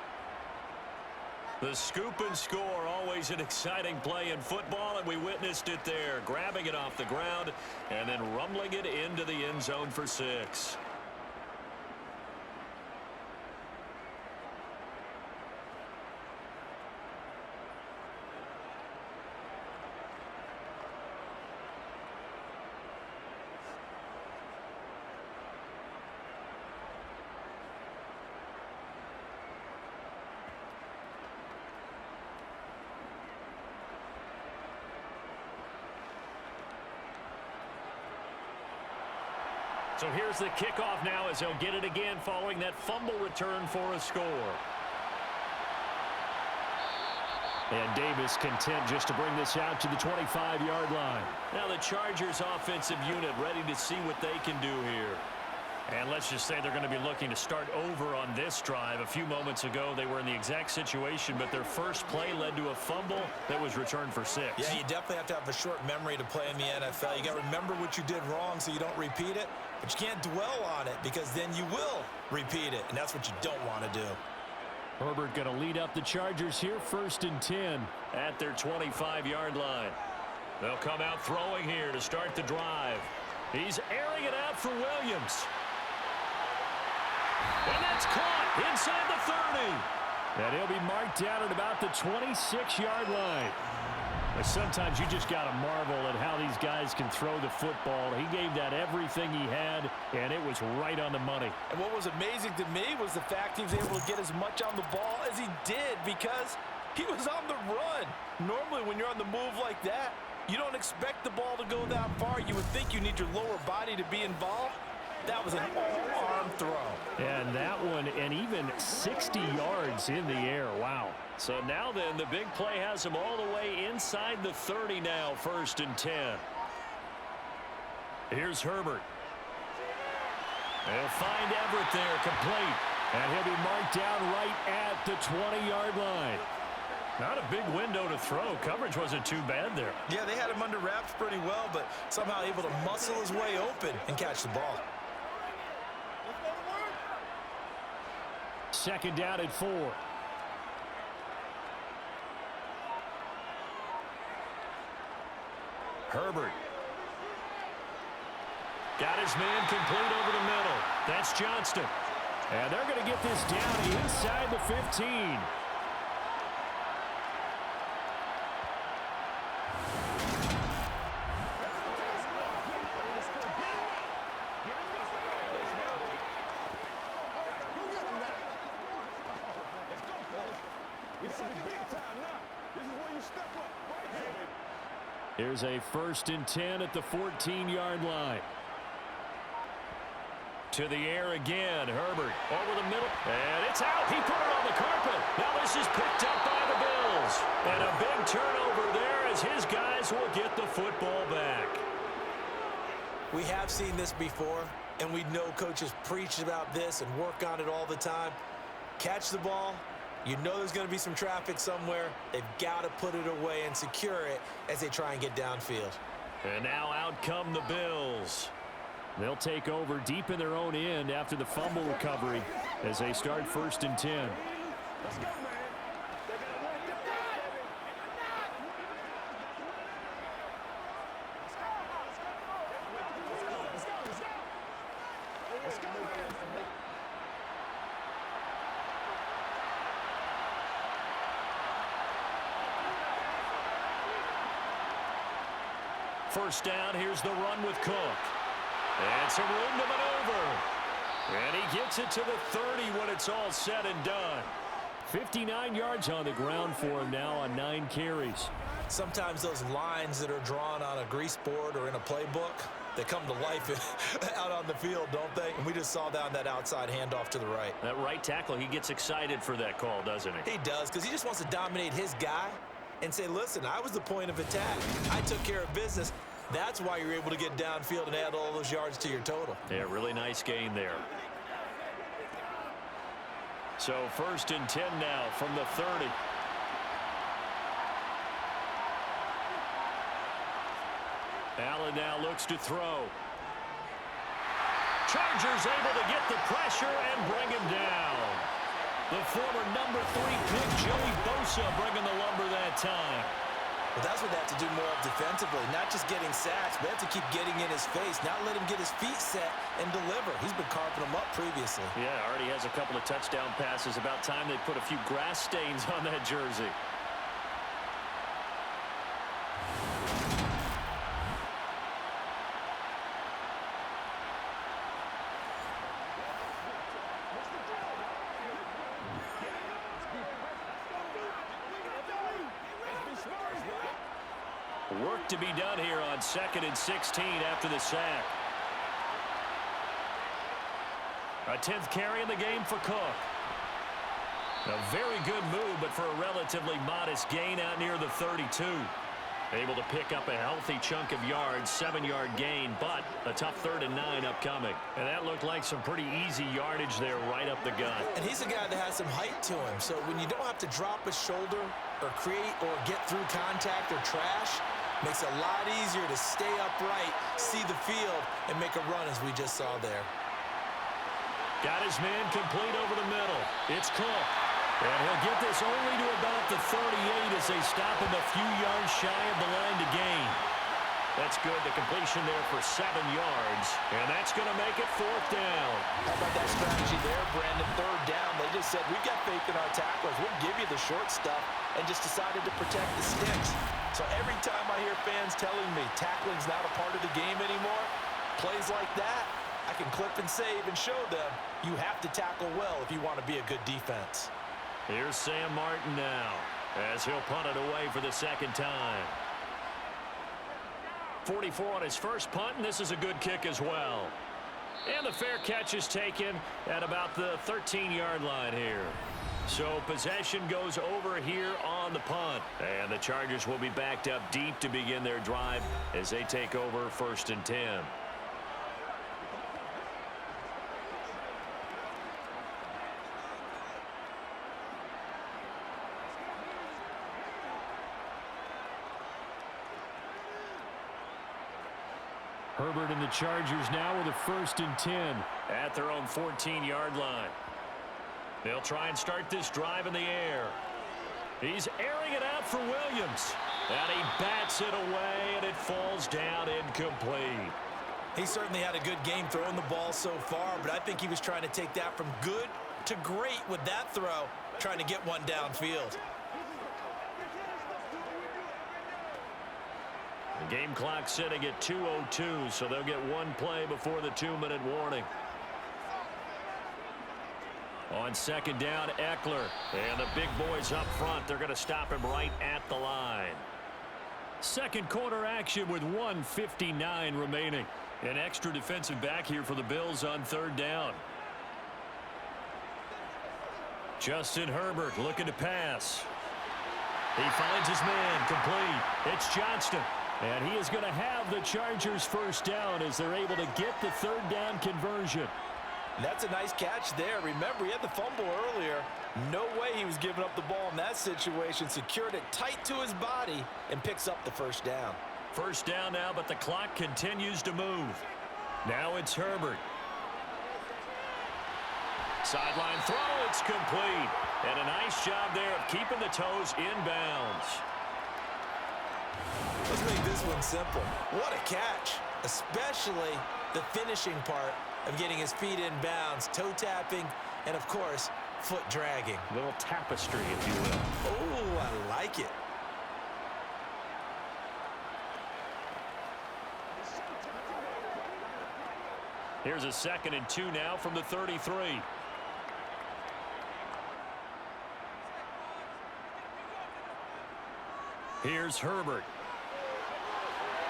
The scoop and score, always an exciting play in football, and we witnessed it there. Grabbing it off the ground and then rumbling it into the end zone for 6. So here's the kickoff now as they'll get it again following that fumble return for a score. And Davis content just to bring this out to the 25-yard line. Now the Chargers offensive unit ready to see what they can do here. And let's just say they're going to be looking to start over on this drive. A few moments ago, they were in the exact situation, but their first play led to a fumble that was returned for 6. Yeah, you definitely have to have a short memory to play in the NFL. You got to remember what you did wrong so you don't repeat it, but you can't dwell on it because then you will repeat it, and that's what you don't want to do. Herbert going to lead up the Chargers here, 1st and 10 at their 25-yard line. They'll come out throwing here to start the drive. He's airing it out for Williams. And that's caught inside the 30. And he'll be marked down at about the 26-yard line. But sometimes you just got to marvel at how these guys can throw the football. He gave that everything he had, and it was right on the money. And what was amazing to me was the fact he was able to get as much on the ball as he did because he was on the run. Normally when you're on the move like that, you don't expect the ball to go that far. You would think you need your lower body to be involved. That was an all-arm throw. And that one, and even 60 yards in the air. Wow. So now then, the big play has him all the way inside the 30 now, 1st and 10. Here's Herbert. They'll find Everett there, complete. And he'll be marked down right at the 20-yard line. Not a big window to throw. Coverage wasn't too bad there. Yeah, they had him under wraps pretty well, but somehow able to muscle his way open and catch the ball. 2nd down at 4. Herbert. Got his man complete over the middle. That's Johnston. And they're going to get this down inside the 15. Here's a 1st and 10 at the 14-yard line. To the air again. Herbert over the middle. And it's out. He put it on the carpet. Now this is picked up by the Bills. And a big turnover there as his guys will get the football back. We have seen this before, and we know coaches preach about this and work on it all the time. Catch the ball. You know there's going to be some traffic somewhere. They've got to put it away and secure it as they try and get downfield. And now out come the Bills. They'll take over deep in their own end after the fumble recovery as they start 1st and 10. Let's go, man. First down, here's the run with Cook. And some room to maneuver. And he gets it to the 30 when it's all said and done. 59 yards on the ground for him now on 9 carries. Sometimes those lines that are drawn on a grease board or in a playbook, they come to life out on the field, don't they? And we just saw that on that outside handoff to the right. That right tackle, he gets excited for that call, doesn't he? He does, because he just wants to dominate his guy and say, listen, I was the point of attack. I took care of business. That's why you're able to get downfield and add all those yards to your total. Yeah, really nice gain there. So 1st and 10 now from the 30. Allen now looks to throw. Chargers able to get the pressure and bring him down. The former number 3 pick, Joey Bosa, bringing the lumber that time. Well, that's what they have to do more of defensively, not just getting sacks, but they have to keep getting in his face, not let him get his feet set and deliver. He's been carving them up previously. Yeah, already has a couple of touchdown passes. About time they put a few grass stains on that jersey. Work to be done here on 2nd and 16 after the sack. A 10th carry in the game for Cook. A very good move, but for a relatively modest gain out near the 32. Able to pick up a healthy chunk of yards, 7-yard gain, but a tough 3rd and 9 upcoming. And that looked like some pretty easy yardage there right up the gut. And he's a guy that has some height to him, so when you don't have to drop a shoulder or create or get through contact or trash, makes it a lot easier to stay upright, see the field, and make a run as we just saw there. Got his man complete over the middle. It's Cook. And he'll get this only to about the 38 as they stop him a few yards shy of the line to gain. That's good. The completion there for 7 yards. And that's going to make it 4th down. How about that strategy there, Brandon? 3rd down. They just said, we've got faith in our tacklers. We'll give you the short stuff, and just decided to protect the sticks. So every time I hear fans telling me tackling's not a part of the game anymore, plays like that, I can clip and save and show them you have to tackle well if you want to be a good defense. Here's Sam Martin now as he'll punt it away for the 2nd time. 44 on his first punt, and this is a good kick as well. And the fair catch is taken at about the 13-yard line here. So possession goes over here on the punt. And the Chargers will be backed up deep to begin their drive as they take over 1st and 10. Herbert and the Chargers now with a 1st and 10. At their own 14-yard line. They'll try and start this drive in the air. He's airing it out for Williams. And he bats it away, and it falls down incomplete. He certainly had a good game throwing the ball so far, but I think he was trying to take that from good to great with that throw, trying to get one downfield. The game clock sitting at 2:02, so they'll get one play before the 2-minute warning. On 2nd down, Eckler. And the big boys up front, they're going to stop him right at the line. 2nd quarter action with 1:59 remaining. An extra defensive back here for the Bills on 3rd down. Justin Herbert looking to pass. He finds his man, complete. It's Johnston. And he is going to have the Chargers 1st down as they're able to get the 3rd down conversion. That's a nice catch there. Remember, he had the fumble earlier. No way he was giving up the ball in that situation. Secured it tight to his body and picks up the 1st down. 1st down now, but the clock continues to move. Now it's Herbert. Sideline throw, it's complete. And a nice job there of keeping the toes inbounds. Let's make this one simple. What a catch, especially the finishing part of getting his feet in bounds, toe tapping, and of course, foot dragging. A little tapestry, if you will. Oh, I like it. Here's a 2nd and 2 now from the 33. Here's Herbert.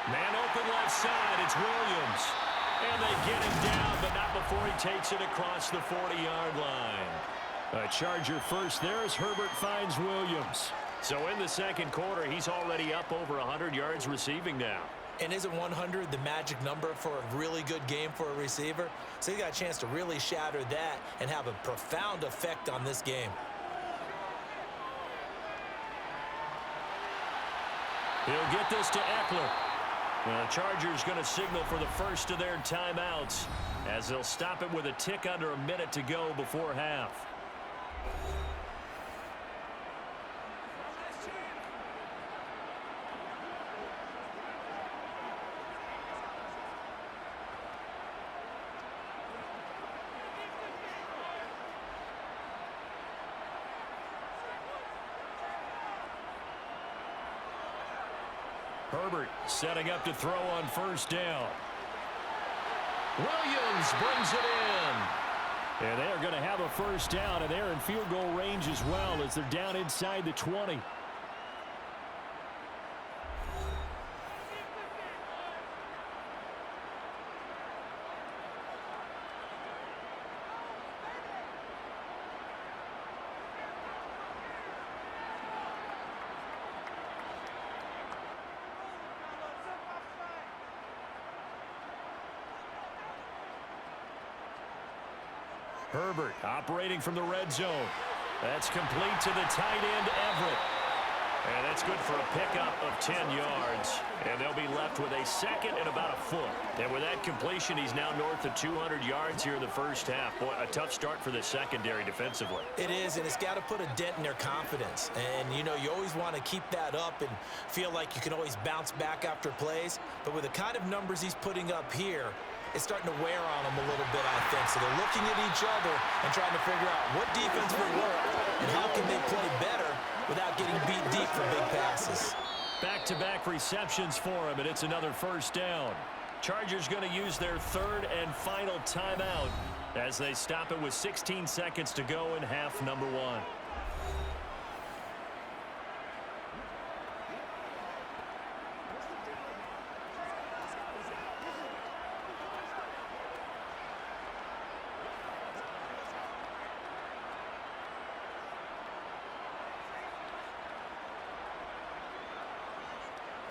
Man open left side, it's Williams. And they get him down, but not before he takes it across the 40-yard line. A Charger first there as Herbert finds Williams. So in the 2nd quarter, he's already up over 100 yards receiving now. And isn't 100 the magic number for a really good game for a receiver? So he got a chance to really shatter that and have a profound effect on this game. He'll get this to Eckler. The Chargers going to signal for the first of their timeouts as they'll stop it with a tick under a minute to go before half. Herbert setting up to throw on 1st down. Williams brings it in. And they're going to have a 1st down, and they're in field goal range as well as they're down inside the 20. Herbert operating from the red zone. That's complete to the tight end, Everett. And that's good for a pickup of 10 yards. And they'll be left with a second and about a foot. And with that completion, he's now north of 200 yards here in the first half. Boy, a tough start for the secondary defensively. It is, and it's got to put a dent in their confidence. And, you know, you always want to keep that up and feel like you can always bounce back after plays. But with the kind of numbers he's putting up here, it's starting to wear on them a little bit, I think. So they're looking at each other and trying to figure out what defense will work and how can they play better without getting beat deep for big passes. Back-to-back receptions for him, and it's another first down. Chargers going to use their third and final timeout as they stop it with 16 seconds to go in half number one.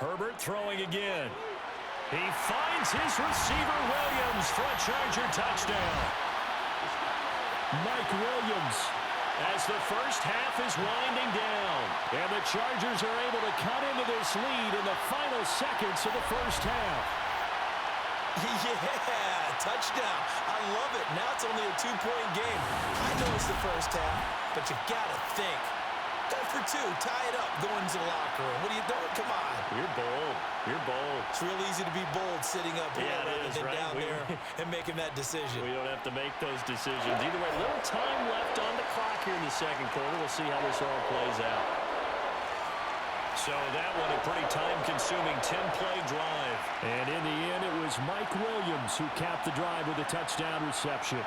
Herbert throwing again. He finds his receiver, Williams, for a Charger touchdown. Mike Williams, as the first half is winding down. And the Chargers are able to cut into this lead in the final seconds of the first half. Yeah, touchdown. I love it. Now it's only a 2-point game. I know it's the first half, but you got to think. Go for two, tie it up, go into the locker room. What are you doing? Come on. You're bold. You're bold. It's real easy to be bold sitting up here rather than right? down there and making that decision. We don't have to make those decisions. Either way, little time left on the clock here in the second quarter. We'll see how this all plays out. So that one a pretty time-consuming 10-play drive. And in the end, it was Mike Williams who capped the drive with a touchdown reception.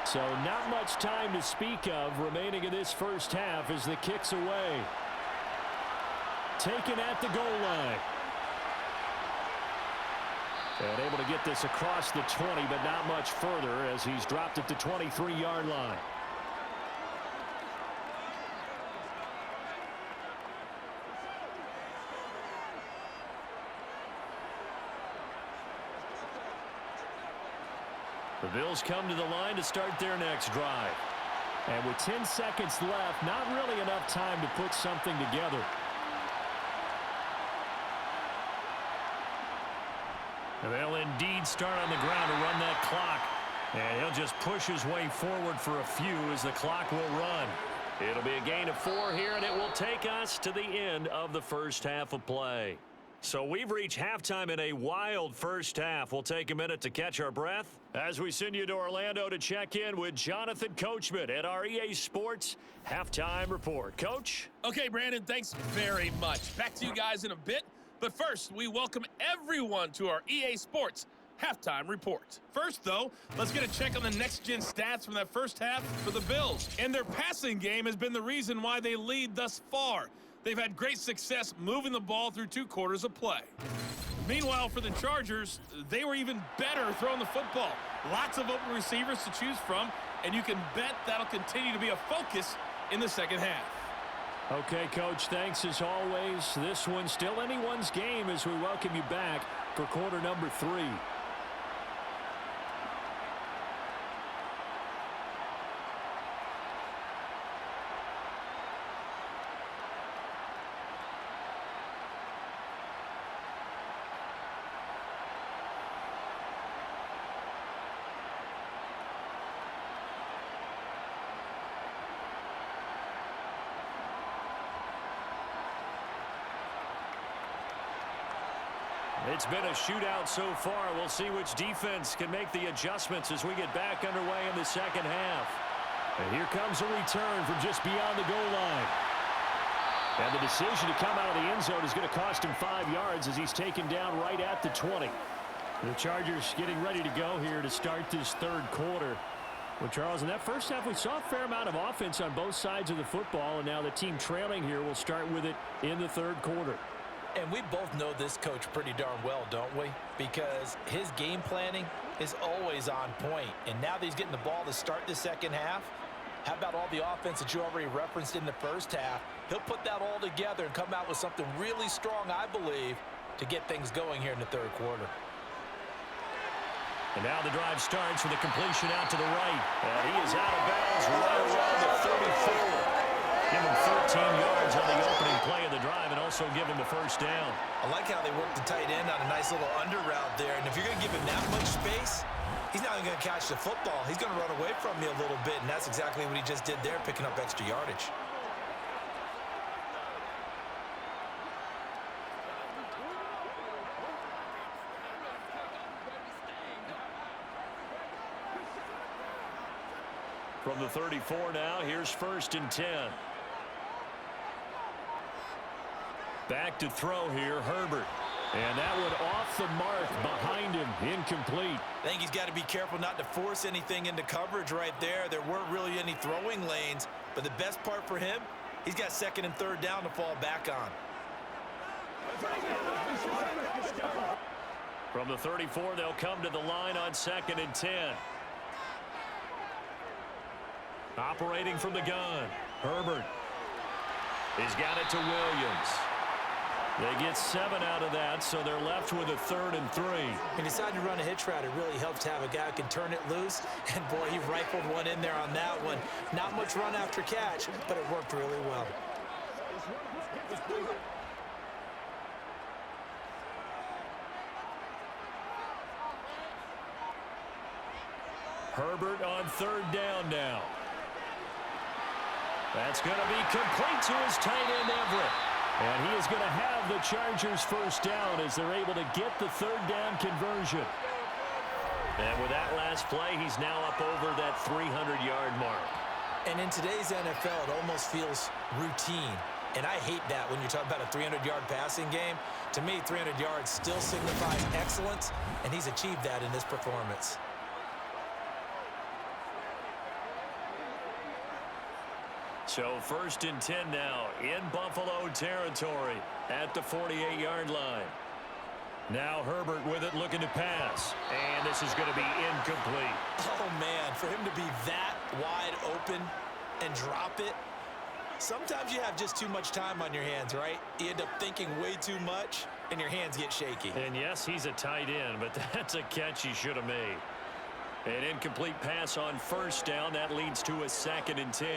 So not much time to speak of remaining in this first half as the kick's away. Taken at the goal line. And able to get this across the 20, but not much further as he's dropped at the 23-yard line. The Bills come to the line to start their next drive. And with 10 seconds left, not really enough time to put something together. And they'll indeed start on the ground to run that clock. And he'll just push his way forward for a few as the clock will run. It'll be a gain of 4 here, and it will take us to the end of the first half of play. So we've reached halftime in a wild first half. We'll take a minute to catch our breath as we send you to Orlando to check in with Jonathan Coachman at our EA Sports Halftime Report. Coach? Okay, Brandon, thanks very much. Back to you guys in a bit. But first, we welcome everyone to our EA Sports Halftime Report. First, though, let's get a check on the next-gen stats from that first half for the Bills. And their passing game has been the reason why they lead thus far. They've had great success moving the ball through 2 quarters of play. Meanwhile, for the Chargers, they were even better throwing the football. Lots of open receivers to choose from, and you can bet that'll continue to be a focus in the second half. Okay, Coach, thanks as always. This one's still anyone's game as we welcome you back for quarter number 3. It's been a shootout so far. We'll see which defense can make the adjustments as we get back underway in the second half. And here comes a return from just beyond the goal line. And the decision to come out of the end zone is going to cost him 5 yards as he's taken down right at the 20. The Chargers getting ready to go here to start this third quarter. Well, Charles, in that first half, we saw a fair amount of offense on both sides of the football, and now the team trailing here will start with it in the third quarter. And we both know this coach pretty darn well, don't we? Because his game planning is always on point. And now that he's getting the ball to start the second half, how about all the offense that you already referenced in the first half? He'll put that all together and come out with something really strong, I believe, to get things going here in the third quarter. And now the drive starts with a completion out to the right. And he is out of bounds right around the 34. Give him 13 yards on the opening play of the drive and also give him the first down. I like how they work the tight end on a nice little under route there. And if you're going to give him that much space, he's not even going to catch the football. He's going to run away from you a little bit, and that's exactly what he just did there, picking up extra yardage. From the 34 now, here's 1st and 10. Back to throw here, Herbert. And that one off the mark behind him, incomplete. I think he's got to be careful not to force anything into coverage right there. There weren't really any throwing lanes, but the best part for him, he's got 2nd and 3rd down to fall back on. From the 34, they'll come to the line on 2nd and 10. Operating from the gun, Herbert. He's got it to Williams. They get 7 out of that, so they're left with a 3rd and 3. When you decide to run a hitch route, it really helps to have a guy who can turn it loose. And, boy, he rifled one in there on that one. Not much run after catch, but it worked really well. Herbert on 3rd down now. That's going to be complete to his tight end, Everett. And he is going to have the Chargers first down as they're able to get the 3rd down conversion. And with that last play, he's now up over that 300-yard mark. And in today's NFL, it almost feels routine. And I hate that when you're talking about a 300-yard passing game. To me, 300 yards still signifies excellence, and he's achieved that in this performance. So 1st and 10 now in Buffalo territory at the 48-yard line. Now Herbert with it, looking to pass. And this is going to be incomplete. Oh, man, for him to be that wide open and drop it, sometimes you have just too much time on your hands, right? You end up thinking way too much, and your hands get shaky. And, yes, he's a tight end, but that's a catch he should have made. An incomplete pass on 1st down. That leads to a 2nd and 10.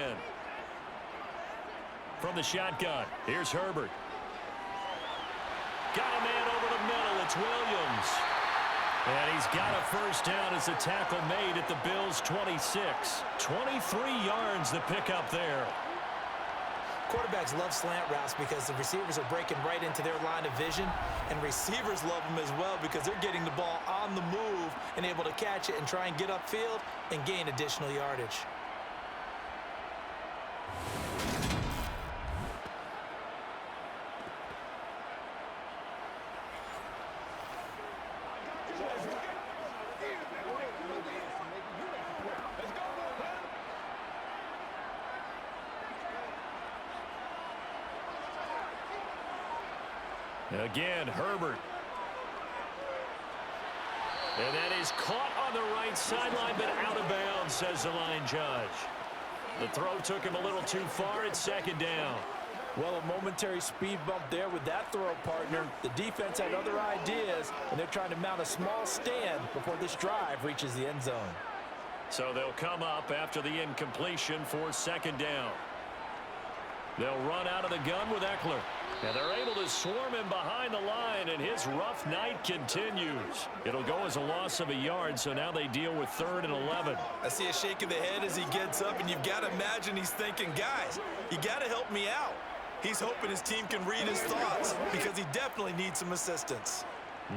From the shotgun, here's Herbert. Got a man over the middle. It's Williams. And he's got a first down as the tackle made at the Bills' 26. 23 yards to pick up there. Quarterbacks love slant routes because the receivers are breaking right into their line of vision, and receivers love them as well because they're getting the ball on the move and able to catch it and try and get upfield and gain additional yardage. Again, Herbert. And that is caught on the right sideline, but out of bounds, says the line judge. The throw took him a little too far. It's 2nd down. Well, a momentary speed bump there with that throw, partner. The defense had other ideas, and they're trying to mount a small stand before this drive reaches the end zone. So they'll come up after the incompletion for 2nd down. They'll run out of the gun with Eckler. And they're able to swarm him behind the line, and his rough night continues. It'll go as a loss of a yard, so now they deal with 3rd and 11. I see a shake of the head as he gets up, and you've got to imagine he's thinking, guys, you got to help me out. He's hoping his team can read his thoughts because he definitely needs some assistance.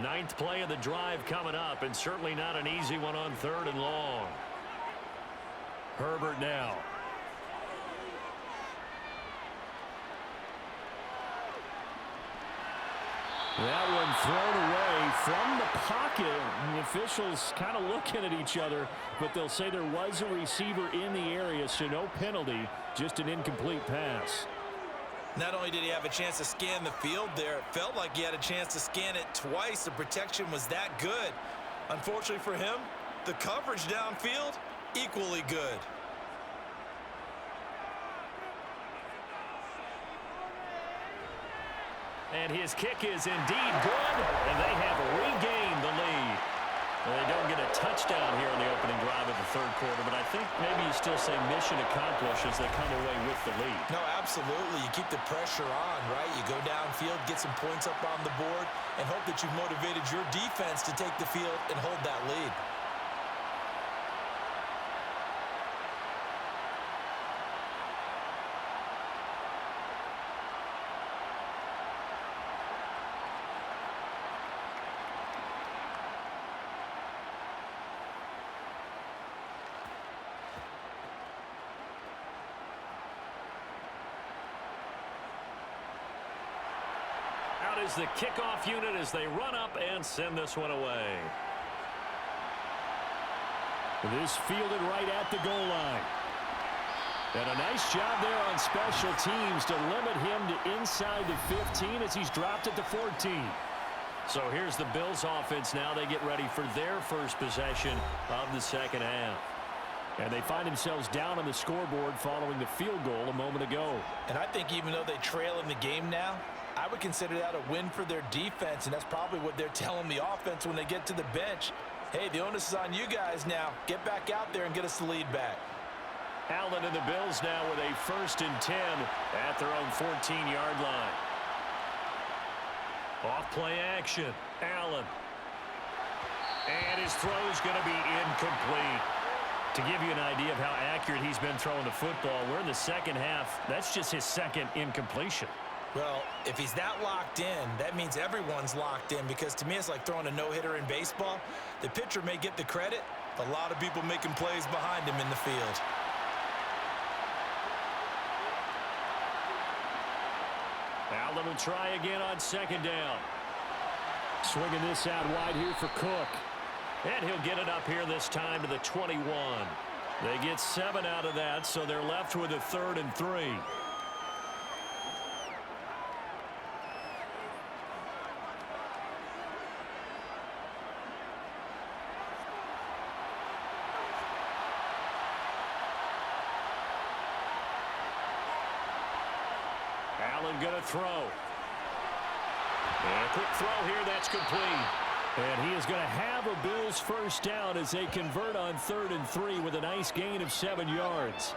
9th play of the drive coming up, and certainly not an easy one on 3rd and long. Herbert now. That one thrown away from the pocket. The officials kind of looking at each other, but they'll say there was a receiver in the area, so no penalty, just an incomplete pass. Not only did he have a chance to scan the field there, it felt like he had a chance to scan it twice. The protection was that good. Unfortunately for him, the coverage downfield, equally good. And his kick is indeed good, and they have regained the lead. Well, they don't get a touchdown here in the opening drive of the third quarter, but I think maybe you still say mission accomplished as they come away with the lead. No, absolutely. You keep the pressure on, right? You go downfield, get some points up on the board, and hope that you've motivated your defense to take the field and hold that lead. Out is the kickoff unit as they run up and send this one away. This fielded right at the goal line. And a nice job there on special teams to limit him to inside the 15 as he's dropped at the 14. So here's the Bills offense now. They get ready for their first possession of the second half. And they find themselves down on the scoreboard following the field goal a moment ago. And I think even though they trail in the game now, I would consider that a win for their defense, and that's probably what they're telling the offense when they get to the bench. Hey, the onus is on you guys now. Get back out there and get us the lead back. Allen and the Bills now with a 1st and 10 at their own 14-yard line. Off play action. Allen. And his throw is going to be incomplete. To give you an idea of how accurate he's been throwing the football, we're in the second half. That's just his second incompletion. Well, if he's that locked in, that means everyone's locked in, because to me it's like throwing a no-hitter in baseball. The pitcher may get the credit, but a lot of people making plays behind him in the field. Allen will try again on second down. Swinging this out wide here for Cook. And he'll get it up here this time to the 21. They get 7 out of that, so they're left with a 3rd and 3. Allen going to throw. And a quick throw here, that's complete. And he is going to have a Bills first down as they convert on 3rd and 3 with a nice gain of 7 yards.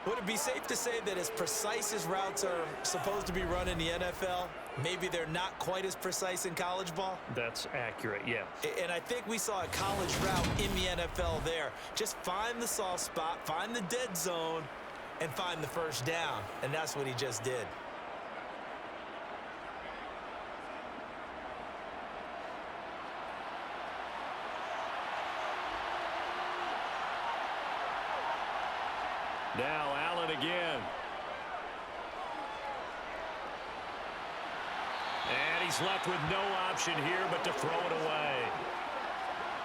Would it be safe to say that as precise as routes are supposed to be run in the NFL, maybe they're not quite as precise in college ball? That's accurate, yeah. And I think we saw a college route in the NFL there. Just find the soft spot, find the dead zone, and find the first down. And that's what he just did. Now Allen again. And he's left with no option here but to throw it away.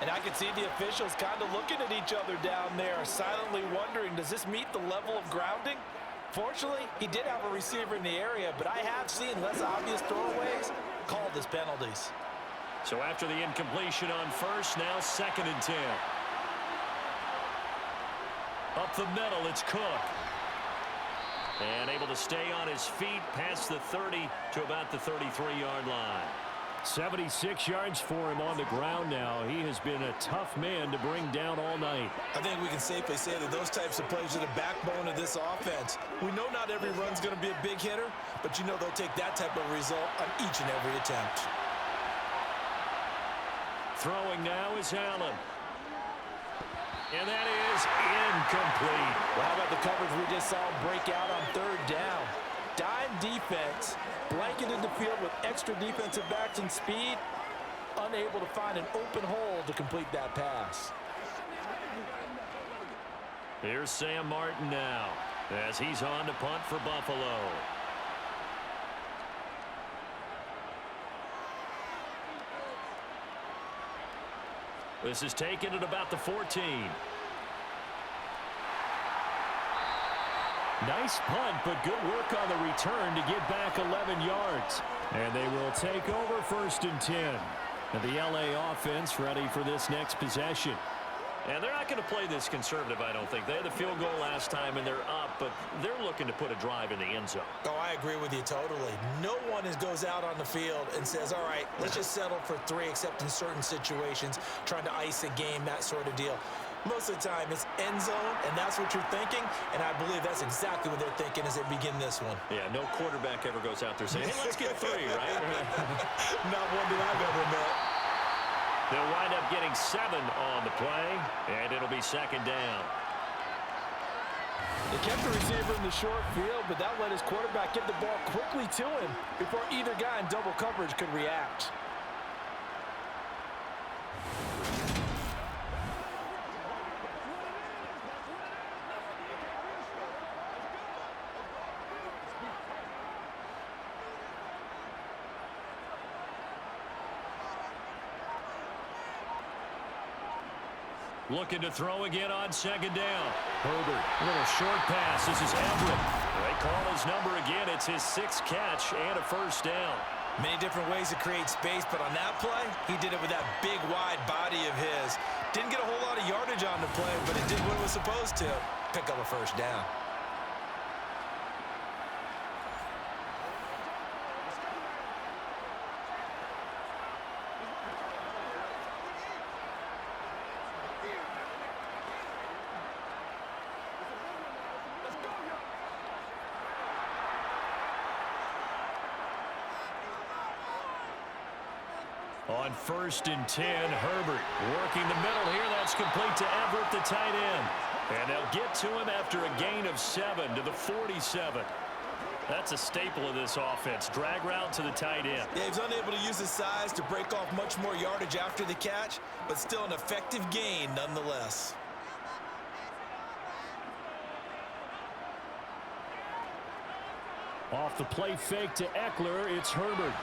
And I can see the officials kind of looking at each other down there, silently wondering, does this meet the level of grounding? Fortunately, he did have a receiver in the area, but I have seen less obvious throwaways called as penalties. So after the incompletion on first, now 2nd and 10. Up the middle, it's Cook. And able to stay on his feet past the 30 to about the 33-yard line. 76 yards for him on the ground now. He has been a tough man to bring down all night. I think we can safely say that those types of plays are the backbone of this offense. We know not every run's going to be a big hitter, but you know they'll take that type of result on each and every attempt. Throwing now is Allen. And that is incomplete. Well, how about the coverage we just saw break out on 3rd down? Dime defense, blanketed the field with extra defensive backs and speed, unable to find an open hole to complete that pass. Here's Sam Martin now as he's on to punt for Buffalo. This is taken at about the 14. Nice punt, but good work on the return to get back 11 yards. And they will take over 1st and 10. And the LA offense ready for this next possession. And they're not going to play this conservative, I don't think. They had the field goal last time, and they're up, but they're looking to put a drive in the end zone. Oh, I agree with you totally. No one goes out on the field and says, all right, let's just settle for 3, except in certain situations, trying to ice a game, that sort of deal. Most of the time, it's end zone, and that's what you're thinking, and I believe that's exactly what they're thinking as they begin this one. Yeah, no quarterback ever goes out there saying, hey, let's get 3, right? Not one that I've ever met. They'll wind up getting 7 on the play, and it'll be 2nd down. They kept the receiver in the short field, but that let his quarterback get the ball quickly to him before either guy in double coverage could react. Looking to throw again on 2nd down. Herbert. A little short pass. This is Everett. They call his number again. It's his 6th catch and a 1st down. Many different ways to create space, but on that play, he did it with that big, wide body of his. Didn't get a whole lot of yardage on the play, but it did what it was supposed to. Pick up a 1st down. On 1st and 10, Herbert working the middle here. That's complete to Everett, the tight end. And they'll get to him after a gain of 7 to the 47. That's a staple of this offense. Drag route to the tight end. Yeah, he's unable to use his size to break off much more yardage after the catch, but still an effective gain nonetheless. Off the play fake to Eckler, it's Herbert.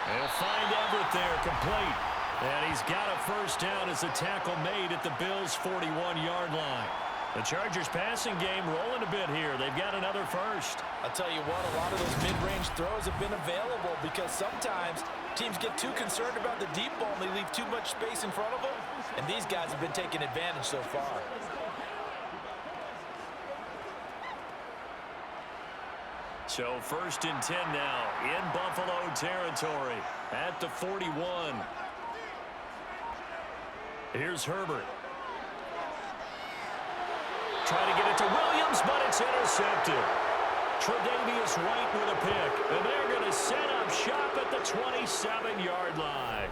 They'll find Everett there, complete. And he's got a 1st down as a tackle made at the Bills' 41-yard line. The Chargers' passing game rolling a bit here. They've got another 1st. I'll tell you what, a lot of those mid-range throws have been available because sometimes teams get too concerned about the deep ball and they leave too much space in front of them. And these guys have been taking advantage so far. So 1st and 10 now in Buffalo territory at the 41. Here's Herbert. Trying to get it to Williams, but it's intercepted. Tre'Davious White with a pick, and they're going to set up shop at the 27-yard line.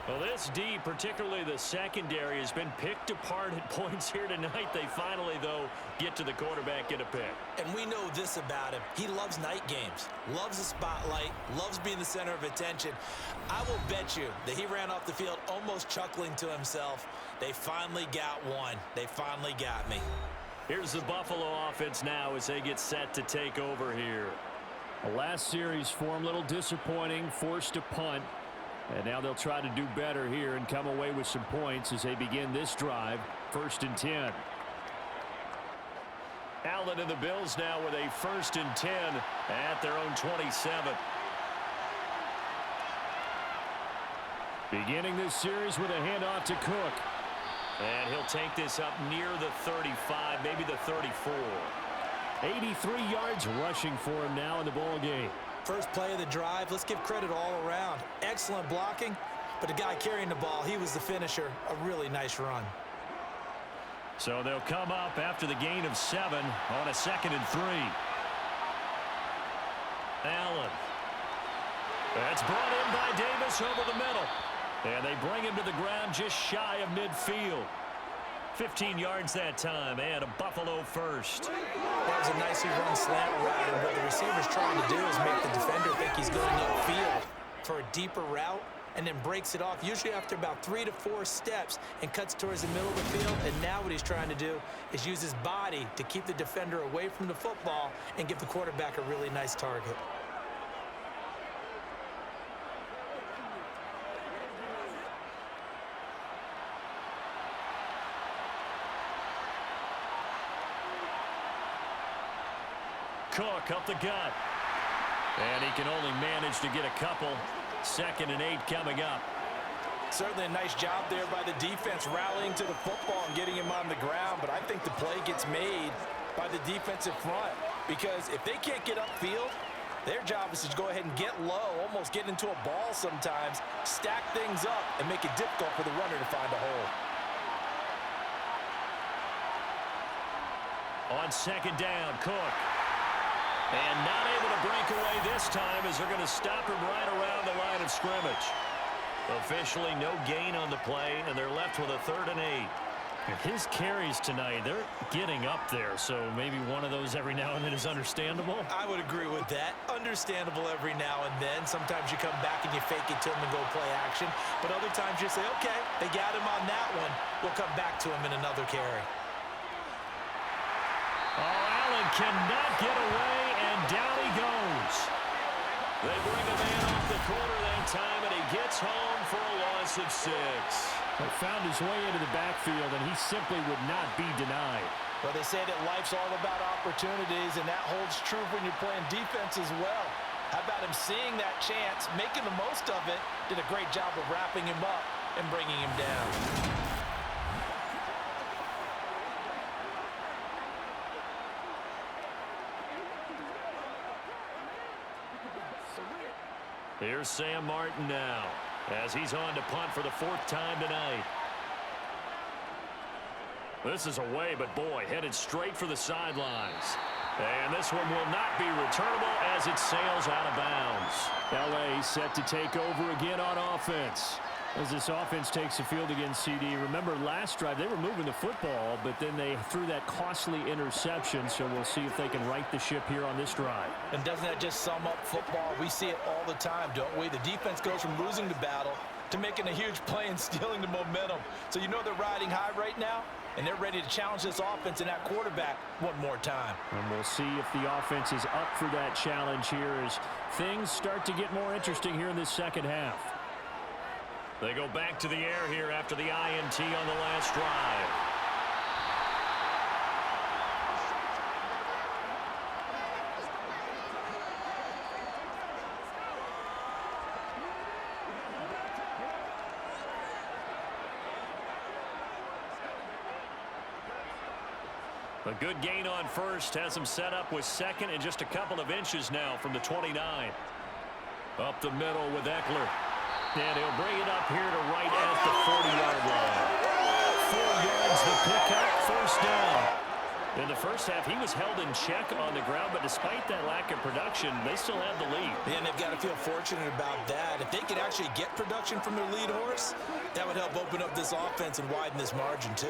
Well, this D, particularly the secondary, has been picked apart at points here tonight. They finally, though, get to the quarterback, get a pick. And we know this about him. He loves night games, loves the spotlight, loves being the center of attention. I will bet you that he ran off the field almost chuckling to himself. They finally got one. They finally got me. Here's the Buffalo offense now as they get set to take over here. The last series for him, a little disappointing, forced to punt. And now they'll try to do better here and come away with some points as they begin this drive. 1st and 10. Allen and the Bills now with a 1st and 10 at their own 27. Beginning this series with a handoff to Cook. And he'll take this up near the 35, maybe the 34. 83 yards rushing for him now in the ball game. First play of the drive, let's give credit all around. Excellent blocking, but the guy carrying the ball, he was the finisher. A really nice run. So they'll come up after the gain of 7 on a 2nd and 3. Allen. That's brought in by Davis over the middle. And they bring him to the ground just shy of midfield. 15 yards that time, and a Buffalo 1st. That was a nicely run slant route, and what the receiver's trying to do is make the defender think he's going upfield for a deeper route, and then breaks it off, usually after about 3 to 4 steps, and cuts towards the middle of the field. And now what he's trying to do is use his body to keep the defender away from the football and give the quarterback a really nice target. Cook up the gut. And he can only manage to get a couple. 2nd and 8 coming up. Certainly a nice job there by the defense rallying to the football and getting him on the ground. But I think the play gets made by the defensive front. Because if they can't get upfield, their job is to go ahead and get low, almost get into a ball sometimes, stack things up, and make it difficult for the runner to find a hole. On 2nd down, Cook. And not able to break away this time as they're going to stop him right around the line of scrimmage. Officially no gain on the play, and they're left with a 3rd and 8. His carries tonight, they're getting up there, so maybe one of those every now and then is understandable. I would agree with that. Understandable every now and then. Sometimes you come back and you fake it to him and go play action. But other times you say, okay, they got him on that one. We'll come back to him in another carry. Oh, Allen cannot get away, and down he goes. They bring a man off the corner that time, and he gets home for a loss of 6. He found his way into the backfield, and he simply would not be denied. Well, they say that life's all about opportunities, and that holds true when you're playing defense as well. How about him seeing that chance, making the most of it, did a great job of wrapping him up and bringing him down. Here's Sam Martin now, as he's on to punt for the 4th time tonight. This is away, but boy, headed straight for the sidelines. And this one will not be returnable as it sails out of bounds. L.A. set to take over again on offense. As this offense takes the field against CD, remember last drive they were moving the football, but then they threw that costly interception, so we'll see if they can right the ship here on this drive. And doesn't that just sum up football? We see it all the time, don't we? The defense goes from losing the battle to making a huge play and stealing the momentum. So you know they're riding high right now, and they're ready to challenge this offense and that quarterback one more time. And we'll see if the offense is up for that challenge here as things start to get more interesting here in this second half. They go back to the air here after the INT on the last drive. A good gain on first has him set up with 2nd and just a couple of inches now from the 29. Up the middle with Eckler. And he'll bring it up here to right at the 40-yard line. 4 yards the pickup, 1st down. In the first half, he was held in check on the ground, but despite that lack of production, they still have the lead. And they've got to feel fortunate about that. If they could actually get production from their lead horse, that would help open up this offense and widen this margin too.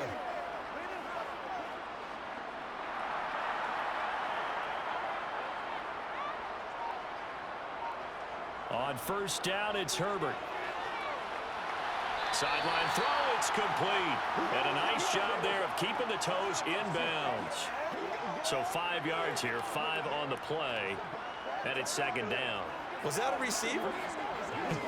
On 1st down, it's Herbert. Sideline throw, it's complete. And a nice job there of keeping the toes in bounds. So 5 yards here, 5 on the play. And it's 2nd down. Was that a receiver?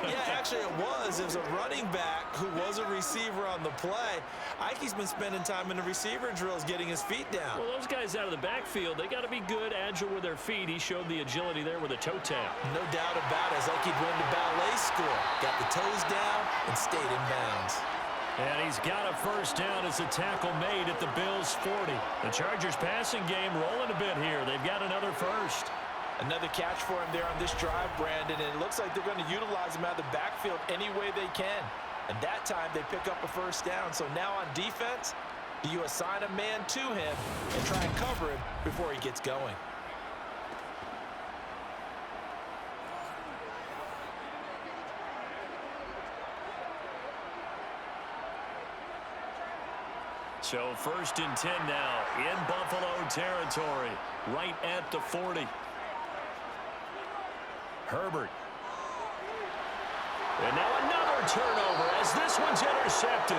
Yeah, actually it was. It was a running back who was a receiver on the play. Ikey's been spending time in the receiver drills getting his feet down. Well, those guys out of the backfield, they got to be good, agile with their feet. He showed the agility there with a toe tap. No doubt about it. As Ikey went to ballet school. Got the toes down and stayed in bounds. And he's got a 1st down as a tackle made at the Bills' 40. The Chargers passing game rolling a bit here. They've got another 1st. Another catch for him there on this drive, Brandon, and it looks like they're going to utilize him out of the backfield any way they can. And that time they pick up a 1st down. So now on defense, you assign a man to him and try and cover him before he gets going. So 1st and 10 now in Buffalo territory, right at the 40. Herbert. And now another turnover as this one's intercepted.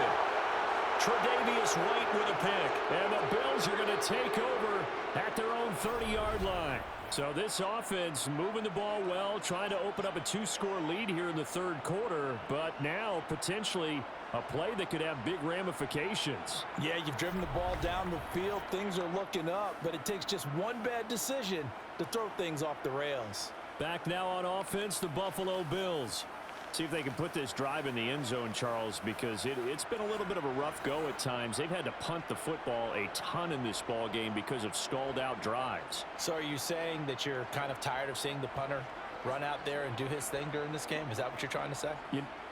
Tre'Davious White with a pick. And the Bills are going to take over at their own 30-yard line. So this offense moving the ball well, trying to open up a 2-score lead here in the 3rd quarter, but now potentially A play that could have big ramifications. Yeah, you've driven the ball down the field. Things are looking up, but it takes just one bad decision to throw things off the rails. Back now on offense, the Buffalo Bills. See if they can put this drive in the end zone, Charles, because it's been a little bit of a rough go at times. They've had to punt the football a ton in this ball game because of stalled out drives. So are you saying that you're kind of tired of seeing the punter run out there and do his thing during this game? Is that what you're trying to say?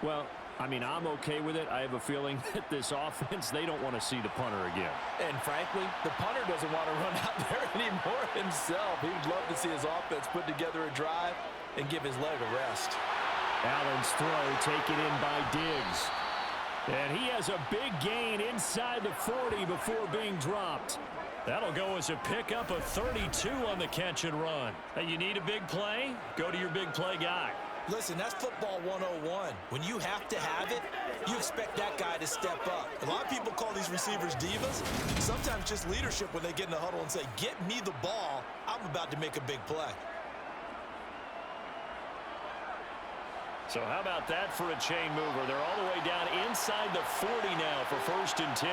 Well, I mean, I'm okay with it. I have a feeling that this offense, they don't want to see the punter again. And frankly, the punter doesn't want to run out there anymore himself. He would love to see his offense put together a drive and give his leg a rest. Allen's throw taken in by Diggs. And he has a big gain inside the 40 before being dropped. That'll go as a pickup of 32 on the catch and run. Hey, you need a big play? Go to your big play guy. Listen, that's football 101. When you have to have it, you expect that guy to step up. A lot of people call these receivers divas. Sometimes just leadership when they get in the huddle and say, get me the ball. I'm about to make a big play. So how about that for a chain mover? They're all the way down inside the 40 now for 1st and 10.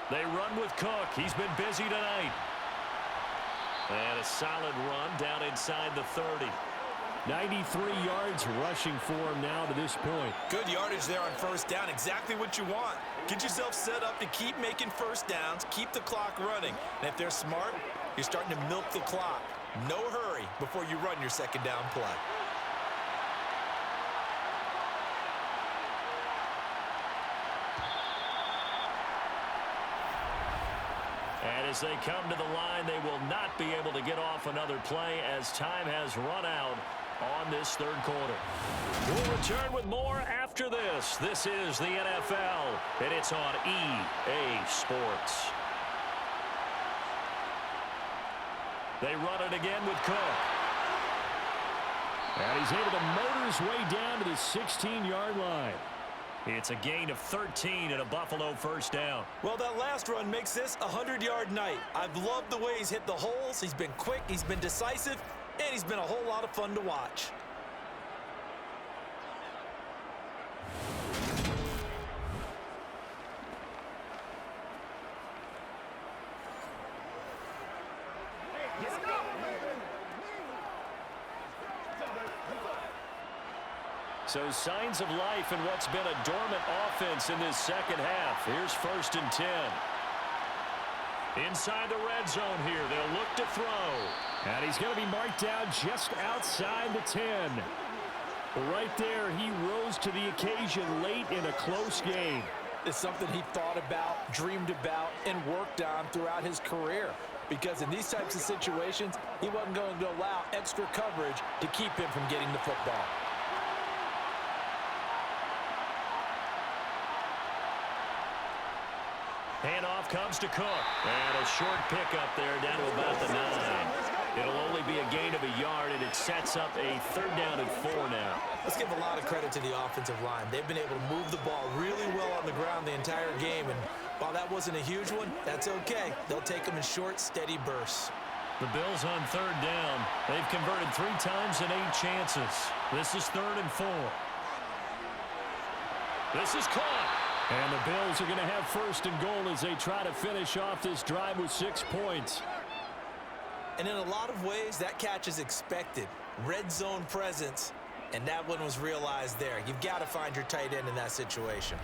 They run with Cook. He's been busy tonight. And a solid run down inside the 30. 93 yards rushing for him now to this point. Good yardage there on 1st down. Exactly what you want. Get yourself set up to keep making 1st downs, keep the clock running. And if they're smart, you're starting to milk the clock. No hurry before you run your 2nd down play. And as they come to the line, they will not be able to get off another play as time has run out on this 3rd quarter. We'll return with more after this. This is the NFL, and it's on EA Sports. They run it again with Cook. And he's able to motor his way down to the 16-yard line. It's a gain of 13 and a Buffalo 1st down. Well, that last run makes this a 100-yard night. I've loved the way he's hit the holes. He's been quick, he's been decisive, and he's been a whole lot of fun to watch. So signs of life in what's been a dormant offense in this 2nd half. Here's 1st and 10. Inside the red zone here. They'll look to throw. And he's going to be marked down just outside the 10. Right there, he rose to the occasion late in a close game. It's something he thought about, dreamed about, and worked on throughout his career. Because in these types of situations, he wasn't going to allow extra coverage to keep him from getting the football. Handoff comes to Cook. And a short pickup there down to about the 9. It'll only be a gain of a yard, and it sets up a 3rd down and 4 now. Let's give a lot of credit to the offensive line. They've been able to move the ball really well on the ground the entire game. And while that wasn't a huge one, that's okay. They'll take them in short, steady bursts. The Bills on 3rd down. They've converted 3 times in 8 chances. This is 3rd and 4. This is caught. And the Bills are going to have 1st and goal as they try to finish off this drive with 6 points. And in a lot of ways, that catch is expected. Red zone presence, and that one was realized there. You've got to find your tight end in that situation.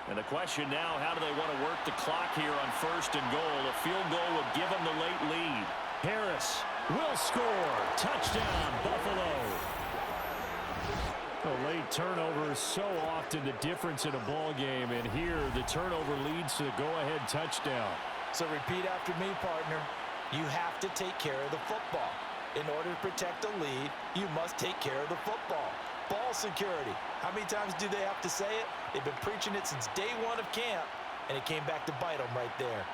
And the question now, how do they want to work the clock here on 1st and goal? A field goal would give them the late lead. Harris will score. Touchdown, Buffalo. A late turnover is so often the difference in a ball game, and here the turnover leads to the go-ahead touchdown. So repeat after me, partner. You have to take care of the football. In order to protect the lead, you must take care of the football. Ball security. How many times do they have to say it? They've been preaching it since day 1 of camp, and it came back to bite them right there.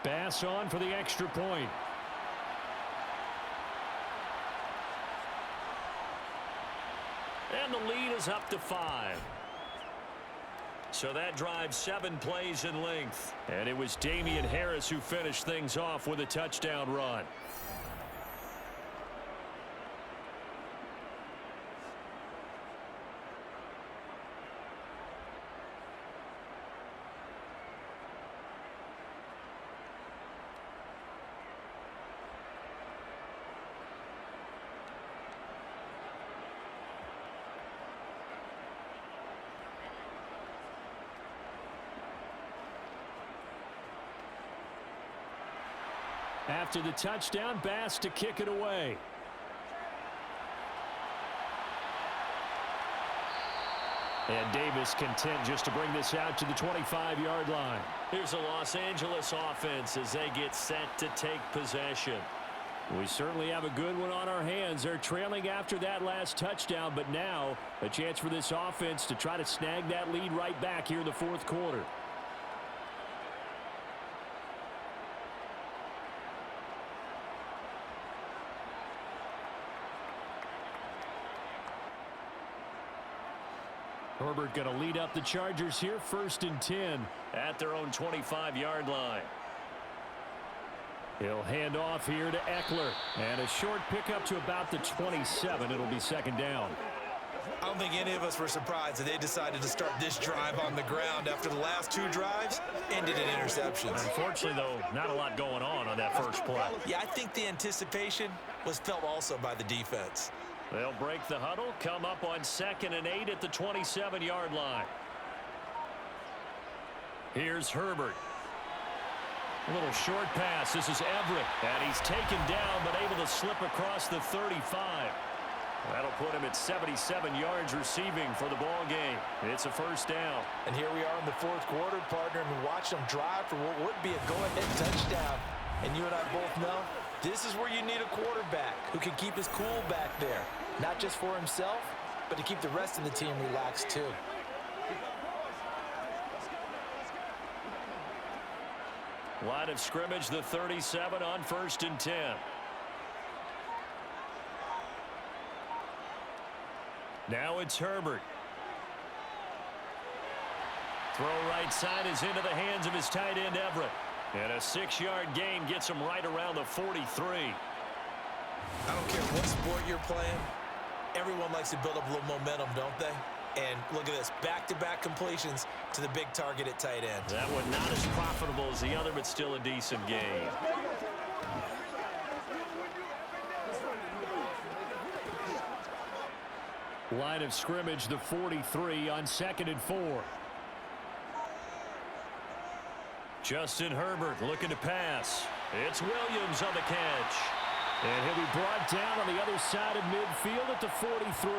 Bass on for the extra point. And the lead is up to 5. So that drives 7 plays in length. And it was Damian Harris who finished things off with a touchdown run. After the touchdown, Bass to kick it away. And Davis content just to bring this out to the 25-yard line. Here's the Los Angeles offense as they get set to take possession. We certainly have a good one on our hands. They're trailing after that last touchdown, but now a chance for this offense to try to snag that lead right back here in the fourth quarter. Herbert going to lead up the Chargers here, 1st and 10. At their own 25-yard line. He'll hand off here to Eckler. And a short pickup to about the 27. It'll be 2nd down. I don't think any of us were surprised that they decided to start this drive on the ground after the last 2 drives ended in interceptions. Unfortunately, though, not a lot going on that first play. Yeah, I think the anticipation was felt also by the defense. They'll break the huddle, come up on 2nd and 8 at the 27-yard line. Here's Herbert. A little short pass. This is Everett. And he's taken down, but able to slip across the 35. That'll put him at 77 yards receiving for the ball game. It's a 1st down. And here we are in the 4th quarter, partner, and we watch them drive for what would be a go-ahead touchdown. And you and I both know this is where you need a quarterback who can keep his cool back there. Not just for himself, but to keep the rest of the team relaxed too. Line of scrimmage, the 37 on 1st and 10. Now it's Herbert. Throw right side is into the hands of his tight end, Everett. And a 6-yard gain gets him right around the 43. I don't care what sport you're playing. Everyone likes to build up a little momentum, don't they? And look at this, back-to-back completions to the big target at tight end. That one not as profitable as the other, but still a decent gain. Line of scrimmage, the 43 on 2nd and 4. Justin Herbert looking to pass. It's Williams on the catch. And he'll be brought down on the other side of midfield at the 43.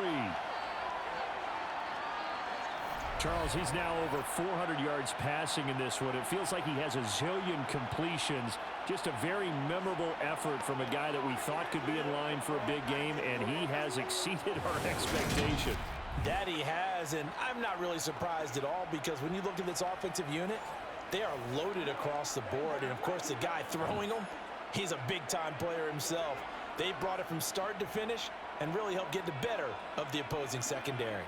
Charles, he's now over 400 yards passing in this one. It feels like he has a zillion completions. Just a very memorable effort from a guy that we thought could be in line for a big game, and he has exceeded our expectation. That he has, and I'm not really surprised at all because when you look at this offensive unit, they are loaded across the board. And, of course, the guy throwing them, he's a big-time player himself. They brought it from start to finish and really helped get the better of the opposing secondary.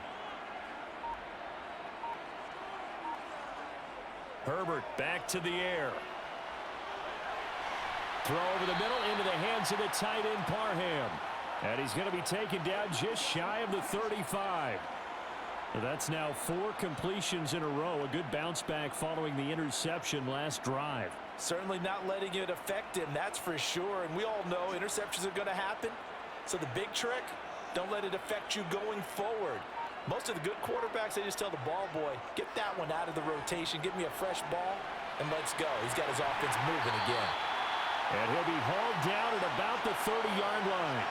Herbert back to the air. Throw over the middle into the hands of the tight end, Parham. And he's going to be taken down just shy of the 35. So that's now 4 completions in a row. A good bounce back following the interception last drive. Certainly not letting it affect him, that's for sure. And we all know interceptions are going to happen. So the big trick, don't let it affect you going forward. Most of the good quarterbacks, they just tell the ball boy, get that one out of the rotation, give me a fresh ball, and let's go. He's got his offense moving again. And he'll be hauled down at about the 30-yard line.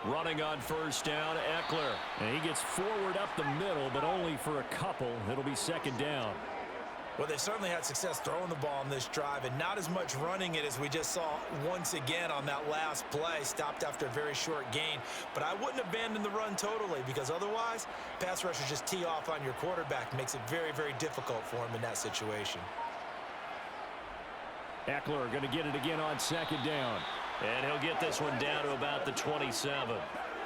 Running on first down, Eckler. And he gets forward up the middle, but only for a couple. It'll be second down. Well, they've certainly had success throwing the ball on this drive, and not as much running it as we just saw once again on that last play. Stopped after a very short gain. But I wouldn't abandon the run totally, because otherwise, pass rushers just tee off on your quarterback. Makes it very, very difficult for him in that situation. Eckler going to get it again on second down. And he'll get this one down to about the 27.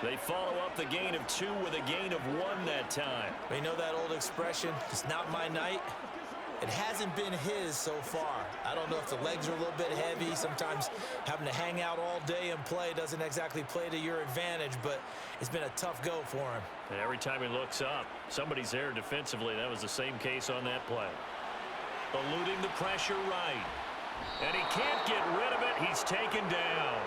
They follow up the gain of 2 with a gain of 1 that time. You know that old expression, it's not my night? It hasn't been his so far. I don't know if the legs are a little bit heavy. Sometimes having to hang out all day and play doesn't exactly play to your advantage, but it's been a tough go for him. And every time he looks up, somebody's there defensively. That was the same case on that play. Eluding the pressure right. And he can't get rid of it. He's taken down.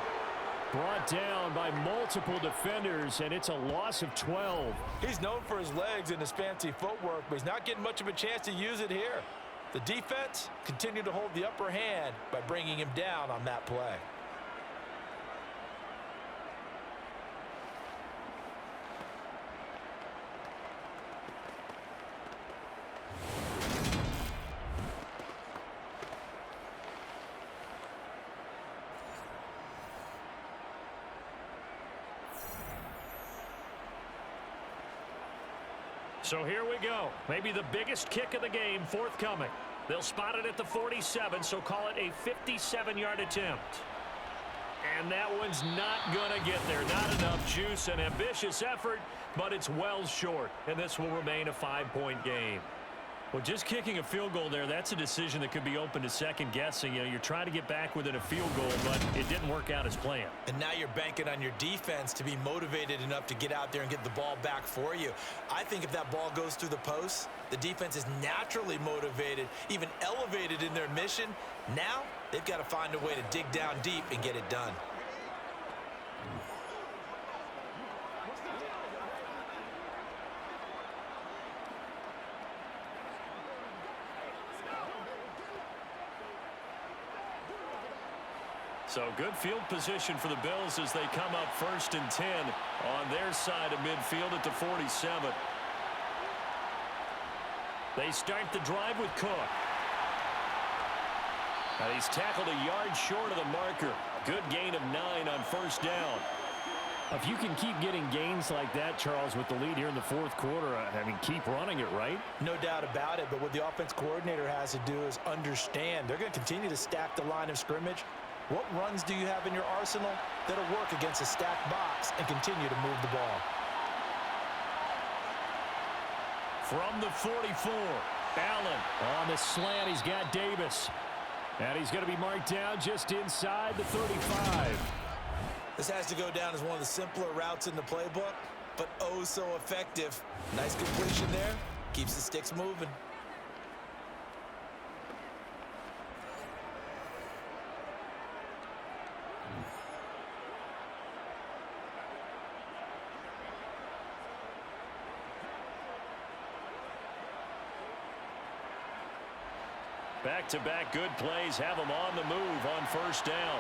Brought down by multiple defenders, and it's a loss of 12. He's known for his legs and his fancy footwork, but he's not getting much of a chance to use it here. The defense continued to hold the upper hand by bringing him down on that play. So here we go. Maybe the biggest kick of the game forthcoming. They'll spot it at the 47, so call it a 57-yard attempt. And that one's not going to get there. Not enough juice, an ambitious effort, but it's well short. And this will remain a 5-point game. Well, just kicking a field goal there, that's a decision that could be open to second guessing. You know, you're trying to get back within a field goal, but it didn't work out as planned. And now you're banking on your defense to be motivated enough to get out there and get the ball back for you. I think if that ball goes through the post, the defense is naturally motivated, even elevated in their mission. Now they've got to find a way to dig down deep and get it done. So good field position for the Bills as they come up 1st and 10 on their side of midfield at the 47. They start the drive with Cook. And he's tackled a yard short of the marker. Good gain of 9 on first down. If you can keep getting gains like that, Charles, with the lead here in the fourth quarter, I mean, keep running it, right? No doubt about it, but what the offense coordinator has to do is understand. They're going to continue to stack the line of scrimmage. What runs do you have in your arsenal that'll work against a stacked box and continue to move the ball? From the 44, Allen. On the slant, he's got Davis. And he's going to be marked down just inside the 35. This has to go down as one of the simpler routes in the playbook, but oh so effective. Nice completion there. Keeps the sticks moving. Back-to-back good plays have them on the move on first down.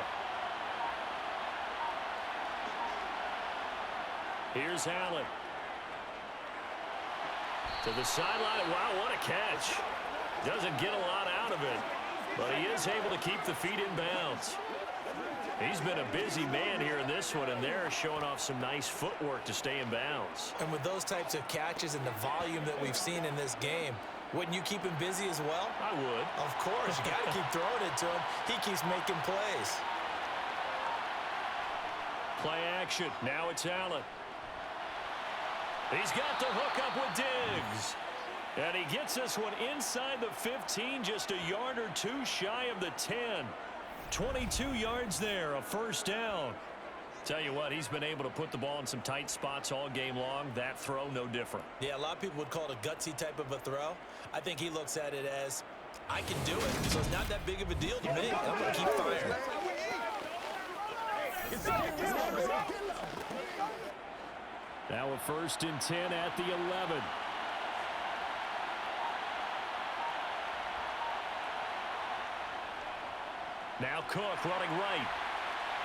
Here's Allen. To the sideline. Wow, what a catch. Doesn't get a lot out of it, but he is able to keep the feet in bounds. He's been a busy man here in this one, and they're showing off some nice footwork to stay in bounds. And with those types of catches and the volume that we've seen in this game, wouldn't you keep him busy as well? I would. Of course. You got to keep throwing it to him. He keeps making plays. Play action. Now it's Allen. He's got the hook up with Diggs. And he gets this one inside the 15, just a yard or two shy of the 10. 22 yards there, a first down. Tell you what, he's been able to put the ball in some tight spots all game long. That throw, no different. Yeah, a lot of people would call it a gutsy type of a throw. I think he looks at it as, I can do it, so it's not that big of a deal to me. I'm going to keep firing. Now a 1st and 10 at the 11. Now Cook running right.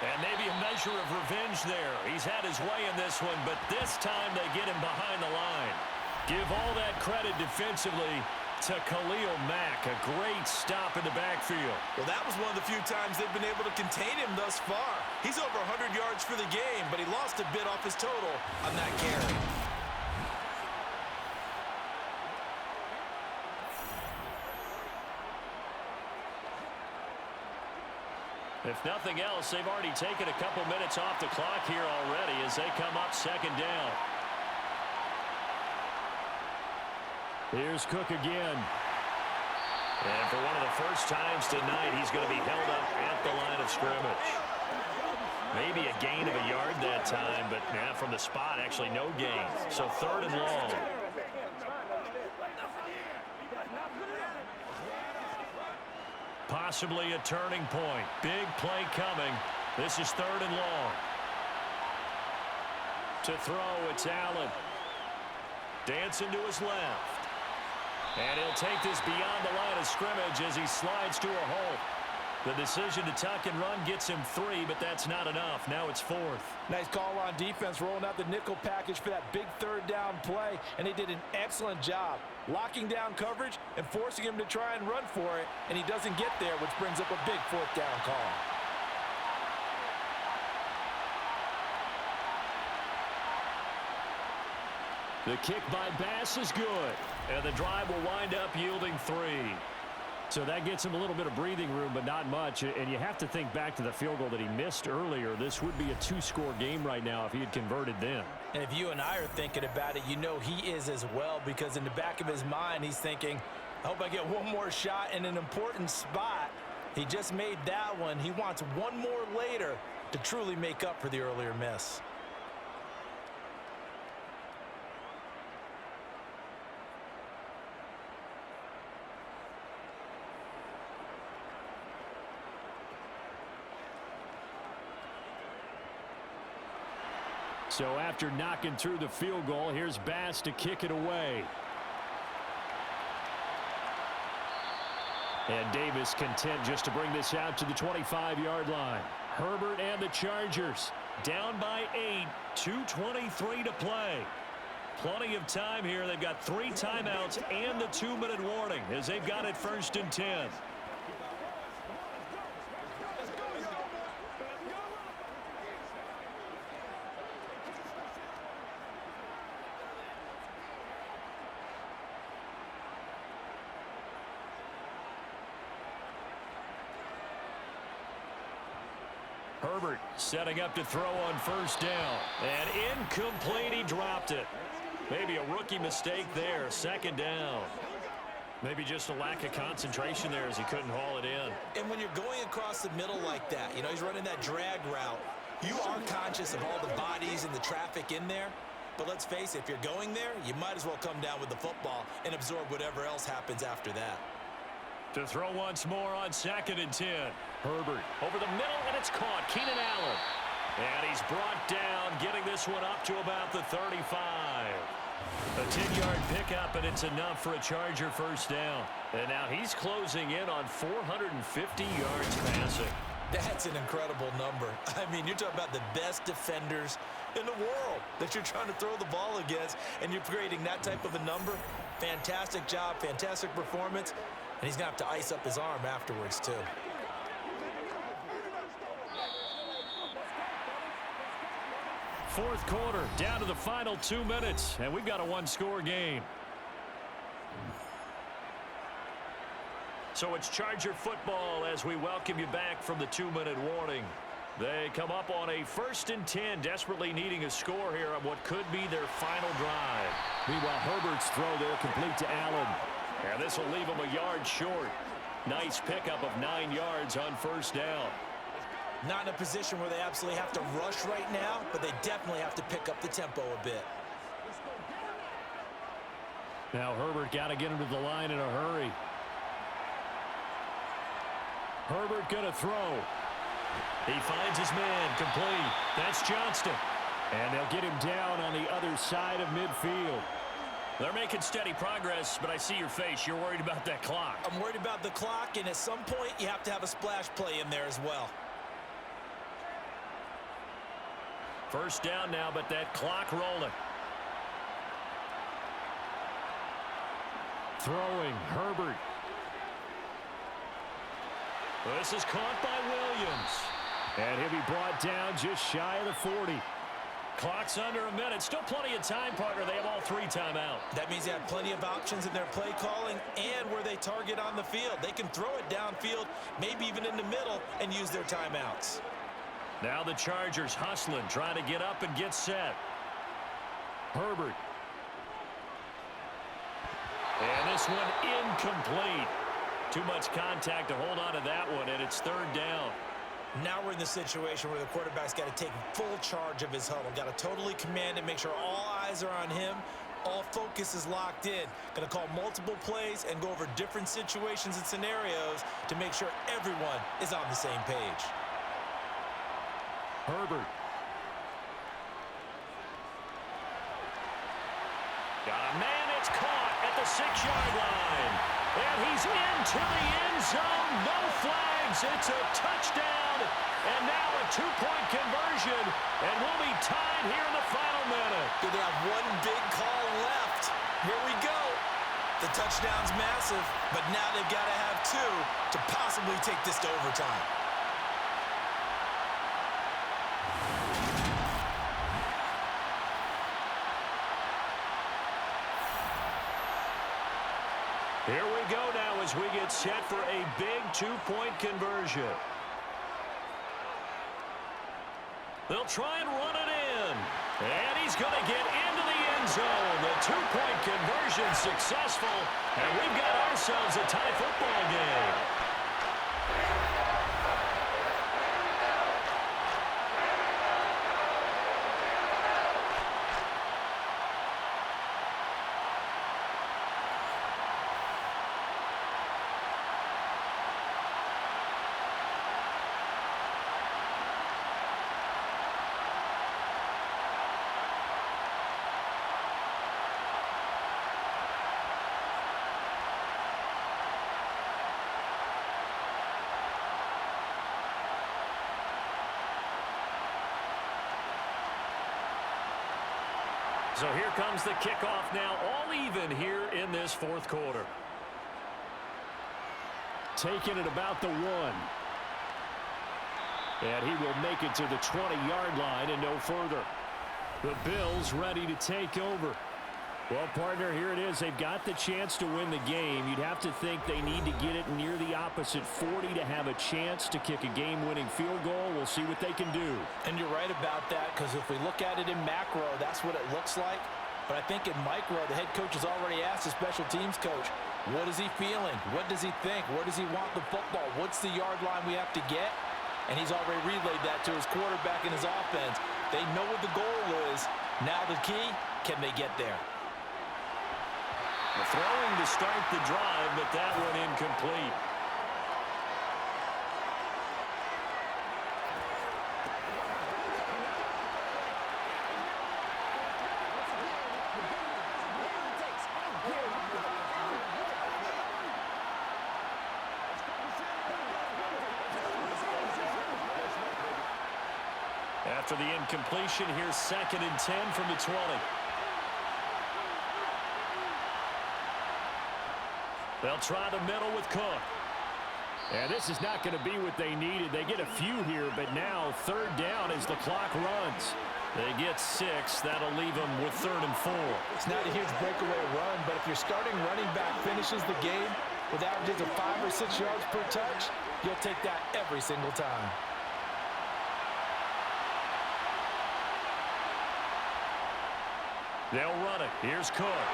And maybe a measure of revenge there. He's had his way in this one, but this time they get him behind the line. Give all that credit defensively to Khalil Mack. A great stop in the backfield. Well, that was one of the few times they've been able to contain him thus far. He's over 100 yards for the game, but he lost a bit off his total on that carry. If nothing else, they've already taken a couple minutes off the clock here already as they come up second down. Here's Cook again. And for one of the first times tonight, he's going to be held up at the line of scrimmage. Maybe a gain of a yard that time, but from the spot, actually no gain. So 3rd and long. Possibly a turning point. Big play coming. This is 3rd and long. To throw, it's Allen. Dancing to his left. And he'll take this beyond the line of scrimmage as he slides to a halt. The decision to tuck and run gets him 3, but that's not enough. Now it's 4th. Nice call on defense, rolling out the nickel package for that big 3rd down play, and they did an excellent job locking down coverage and forcing him to try and run for it, and he doesn't get there, which brings up a big 4th down call. The kick by Bass is good. And the drive will wind up yielding 3. So that gets him a little bit of breathing room, but not much. And you have to think back to the field goal that he missed earlier. This would be a 2-score game right now if he had converted then. And if you and I are thinking about it, you know he is as well, because in the back of his mind, he's thinking, I hope I get one more shot in an important spot. He just made that one. He wants one more later to truly make up for the earlier miss. So after knocking through the field goal, here's Bass to kick it away. And Davis content just to bring this out to the 25-yard line. Herbert and the Chargers down by 8, 2:23 to play. Plenty of time here. They've got 3 timeouts and the 2-minute warning as they've got it 1st and 10. Herbert setting up to throw on 1st down. And incomplete, he dropped it. Maybe a rookie mistake there, 2nd down. Maybe just a lack of concentration there as he couldn't haul it in. And when you're going across the middle like that, you know, he's running that drag route, you are conscious of all the bodies and the traffic in there. But let's face it, if you're going there, you might as well come down with the football and absorb whatever else happens after that. To throw once more on 2nd and 10. Herbert over the middle, and it's caught. Keenan Allen. And he's brought down, getting this one up to about the 35. A 10-yard pickup, and it's enough for a Charger 1st down. And now he's closing in on 450 yards passing. That's an incredible number. I mean, you're talking about the best defenders in the world that you're trying to throw the ball against, and you're creating that type of a number. Fantastic job, fantastic performance. And he's going to have to ice up his arm afterwards, too. Fourth quarter, down to the final 2 minutes, and we've got a 1-score game. So it's Charger football as we welcome you back from the 2-minute warning. They come up on a 1st and 10, desperately needing a score here on what could be their final drive. Meanwhile, Herbert's throw there complete to Allen. And this will leave them a yard short. Nice pickup of 9 yards on 1st down. Not in a position where they absolutely have to rush right now, but they definitely have to pick up the tempo a bit. Now Herbert got to get him to the line in a hurry. Herbert going to throw. He finds his man, complete. That's Johnston. And they'll get him down on the other side of midfield. They're making steady progress, but I see your face. You're worried about that clock. I'm worried about the clock, and at some point, you have to have a splash play in there as well. First down now, but that clock rolling. Throwing, Herbert. This is caught by Williams. And he'll be brought down just shy of the 40. Clock's under a minute. Still plenty of time, partner. They have all 3 timeouts. That means they have plenty of options in their play calling and where they target on the field. They can throw it downfield, maybe even in the middle, and use their timeouts. Now the Chargers hustling, trying to get up and get set. Herbert. And this one incomplete. Too much contact to hold on to that one, and it's 3rd down. Now we're in the situation where the quarterback's got to take full charge of his huddle. Got to totally command it, make sure all eyes are on him. All focus is locked in. Going to call multiple plays and go over different situations and scenarios to make sure everyone is on the same page. Herbert. Got a man, it's caught at the 6-yard line. And he's into the end zone. No flags. It's a touchdown. And now a 2-point conversion. And we'll be tied here in the final minute. They have one big call left. Here we go. The touchdown's massive, but now they've got to have 2 to possibly take this to overtime. Here we go now as we get set for a big 2-point conversion. They'll try and run it in. And he's going to get into the end zone. The 2-point conversion successful. And we've got ourselves a tie football game. So here comes the kickoff now, all even here in this 4th quarter. Taking it about the 1. And he will make it to the 20-yard line and no further. The Bills ready to take over. Well, partner, here it is. They've got the chance to win the game. You'd have to think they need to get it near the opposite 40 to have a chance to kick a game-winning field goal. We'll see what they can do. And you're right about that, because if we look at it in macro, that's what it looks like. But I think in micro, the head coach has already asked the special teams coach, what is he feeling? What does he think? Where does he want the football? What's the yard line we have to get? And he's already relayed that to his quarterback and his offense. They know what the goal is. Now the key, can they get there? The throwing to start the drive, but that one incomplete. After the incompletion, here's 2nd and 10 from the 20. They'll try the middle with Cook. And this is not going to be what they needed. They get a few here, but now 3rd down as the clock runs. They get 6. That'll leave them with 3rd and 4. It's not a huge breakaway run, but if your starting running back finishes the game with averages of 5 or 6 yards per touch, you'll take that every single time. They'll run it. Here's Cook.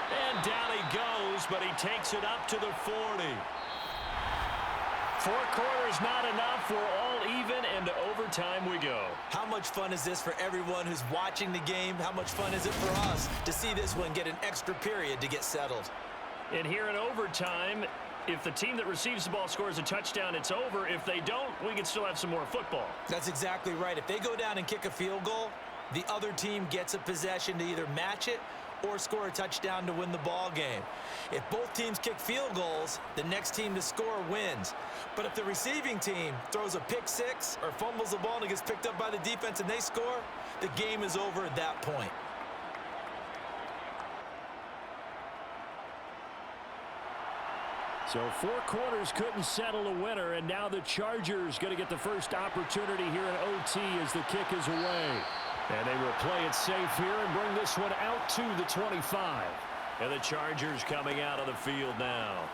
And down he goes, but he takes it up to the 40. 4 quarters not enough. We're all even, and to overtime we go. How much fun is this for everyone who's watching the game? How much fun is it for us to see this one get an extra period to get settled? And here in overtime, if the team that receives the ball scores a touchdown, it's over. If they don't, we can still have some more football. That's exactly right. If they go down and kick a field goal, the other team gets a possession to either match it or score a touchdown to win the ball game. If both teams kick field goals, the next team to score wins. But if the receiving team throws a pick six or fumbles the ball and it gets picked up by the defense and they score, the game is over at that point. So 4 quarters couldn't settle a winner, and now the Chargers going to get the first opportunity here in OT as the kick is away. And they will play it safe here and bring this one out to the 25. And the Chargers coming out of the field now.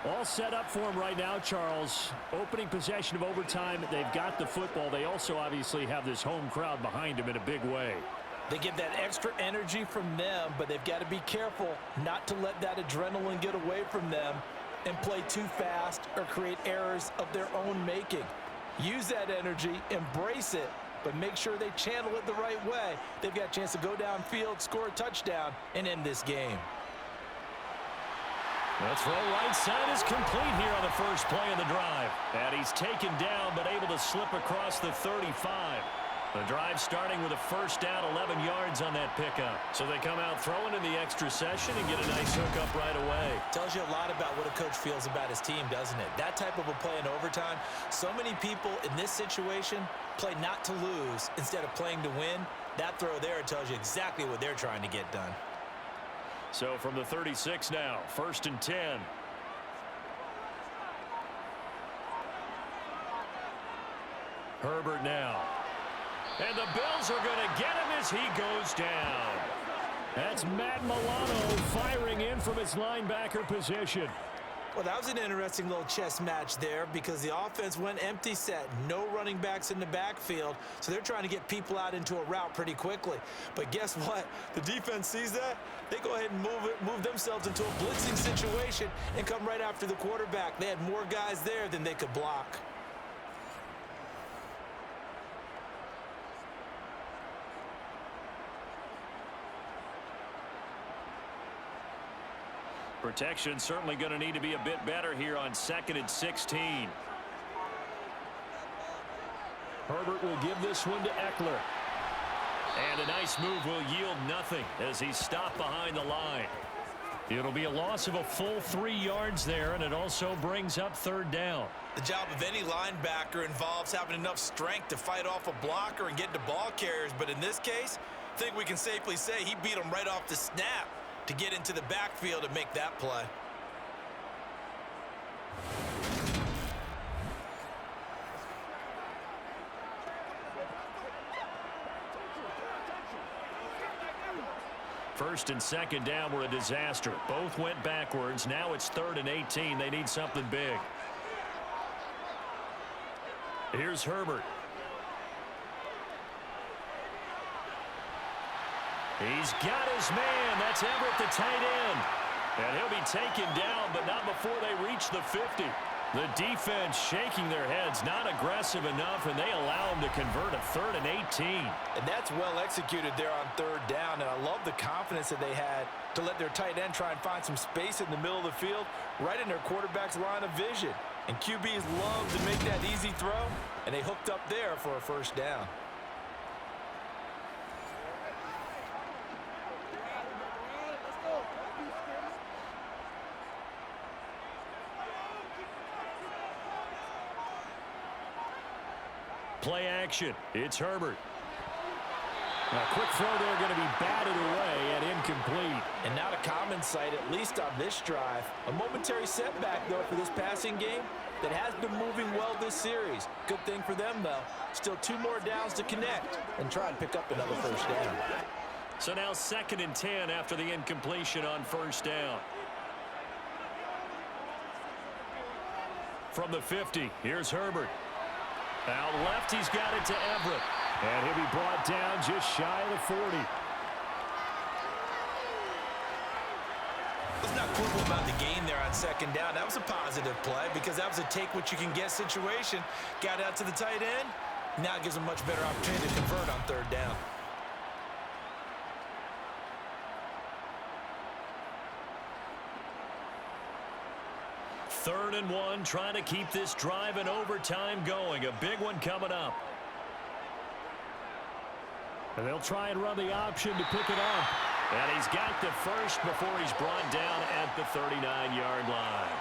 All set up for them right now, Charles. Opening possession of overtime. They've got the football. They also obviously have this home crowd behind them in a big way. They get that extra energy from them, but they've got to be careful not to let that adrenaline get away from them and play too fast or create errors of their own making. Use that energy, embrace it, but make sure they channel it the right way. They've got a chance to go downfield, score a touchdown, and end this game. The throw right side is complete here on the first play of the drive. And he's taken down but able to slip across the 35. The drive starting with a first down, 11 yards on that pickup. So they come out throwing in the extra session and get a nice hookup right away. Tells you a lot about what a coach feels about his team, doesn't it? That type of a play in overtime, so many people in this situation play not to lose instead of playing to win. That throw there tells you exactly what they're trying to get done. So from the 36 now, 1st and 10. Herbert now. And the Bills are going to get him as he goes down. That's Matt Milano firing in from his linebacker position. Well, that was an interesting little chess match there because the offense went empty set. No running backs in the backfield, so they're trying to get people out into a route pretty quickly. But guess what? The defense sees that. They go ahead and move themselves into a blitzing situation and come right after the quarterback. They had more guys there than they could block. Protection certainly going to need to be a bit better here on 2nd and 16. Herbert will give this one to Eckler. And a nice move will yield nothing as he's stopped behind the line. It'll be a loss of a full 3 yards there, and it also brings up 3rd down. The job of any linebacker involves having enough strength to fight off a blocker and get to ball carriers, but in this case, I think we can safely say he beat him right off the snap to get into the backfield and make that play. First and 2nd down were a disaster. Both went backwards. Now it's 3rd and 18. They need something big. Here's Herbert. He's got his man. That's Everett, the tight end. And he'll be taken down, but not before they reach the 50. The defense shaking their heads, not aggressive enough, and they allow him to convert a 3rd and 18. And that's well executed there on 3rd down, and I love the confidence that they had to let their tight end try and find some space in the middle of the field, right in their quarterback's line of vision. And QBs love to make that easy throw, and they hooked up there for a 1st down. Play action. It's Herbert. A quick throw there going to be batted away and incomplete. And not a common sight, at least on this drive. A momentary setback, though, for this passing game that has been moving well this series. Good thing for them, though. Still 2 more downs to connect and try and pick up another 1st down. So now 2nd and 10 after the incompletion on 1st down. From the 50, here's Herbert. Out left, he's got it to Everett. And he'll be brought down just shy of the 40. Let's not quibble about the gain there on 2nd down. That was a positive play because that was a take-what-you-can-get situation. Got out to the tight end. Now it gives them much better opportunity to convert on 3rd down. Third and 1, trying to keep this drive in overtime going. A big one coming up. And they'll try and run the option to pick it up. And he's got the first before he's brought down at the 39-yard line.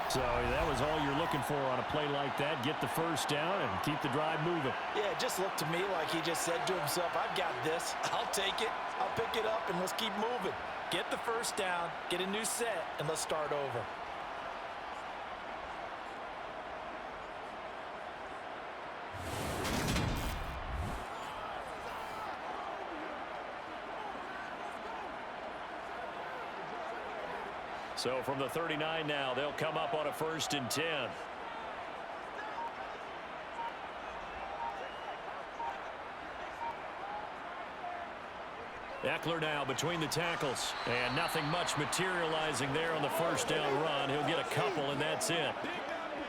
So that was all you're looking for on a play like that. Get the first down and keep the drive moving. Yeah, it just looked to me like he just said to himself, I've got this. I'll take it. I'll pick it up, and let's keep moving. Get the first down, get a new set, and let's start over. So from the 39 now, they'll come up on a 1st and 10. Eckler now between the tackles. And nothing much materializing there on the first down run. He'll get a couple, and that's it.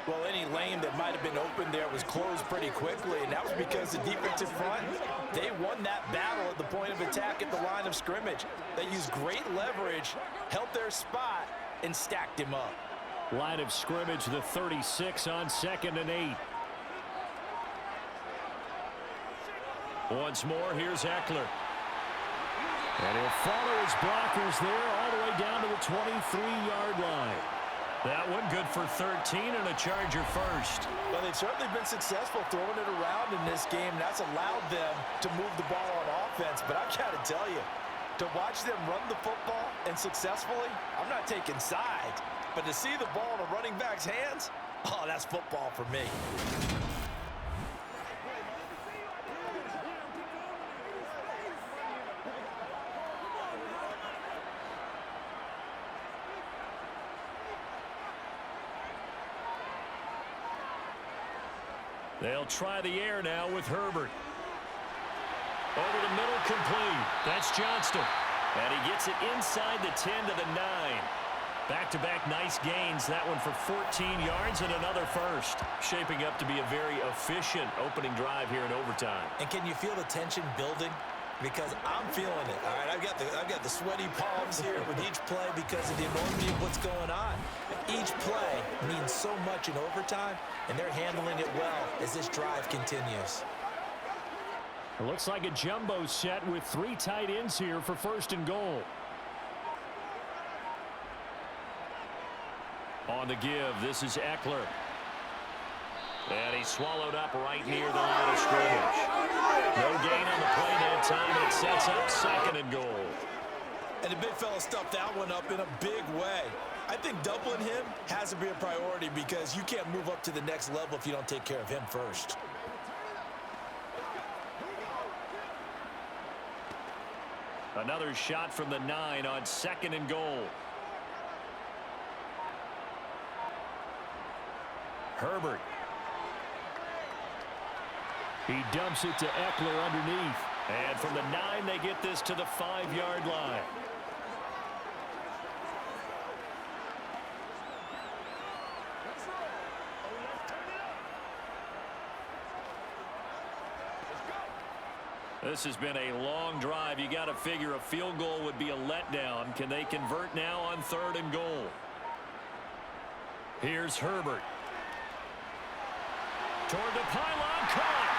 Well, any lane that might have been open there was closed pretty quickly, and that was because the defensive front, they won that battle at the point of attack at the line of scrimmage. They used great leverage, held their spot, and stacked him up. Line of scrimmage, the 36 on 2nd and 8. Once more, here's Eckler. And he'll follow his blockers there all the way down to the 23-yard line. That one good for 13 and a Charger first. Well, they've certainly been successful throwing it around in this game. That's allowed them to move the ball on offense. But I've got to tell you, to watch them run the football and successfully, I'm not taking sides. But to see the ball in a running back's hands, oh, that's football for me. They'll try the air now with Herbert. Over the middle, complete. That's Johnston. And he gets it inside the 10 to the 9. Back-to-back nice gains. That one for 14 yards and another first. Shaping up to be a very efficient opening drive here in overtime. And can you feel the tension building? Because I'm feeling it. All right, I've got the sweaty palms here with each play because of the enormity of what's going on. Each play means so much in overtime, and they're handling it well as this drive continues. It looks like a jumbo set with 3 tight ends here for 1st and goal. On the give, this is Eckler. And he's swallowed up right near the line of scrimmage. No gain on the play that time, and it sets up 2nd and goal. And the big fella stuffed that one up in a big way. I think doubling him has to be a priority because you can't move up to the next level if you don't take care of him first. Another shot from the 9 on 2nd and goal. Herbert. He dumps it to Eckler underneath. And from the 9, they get this to the 5-yard line. This has been a long drive. You got to figure a field goal would be a letdown. Can they convert now on 3rd and goal? Here's Herbert. Toward the pylon, caught.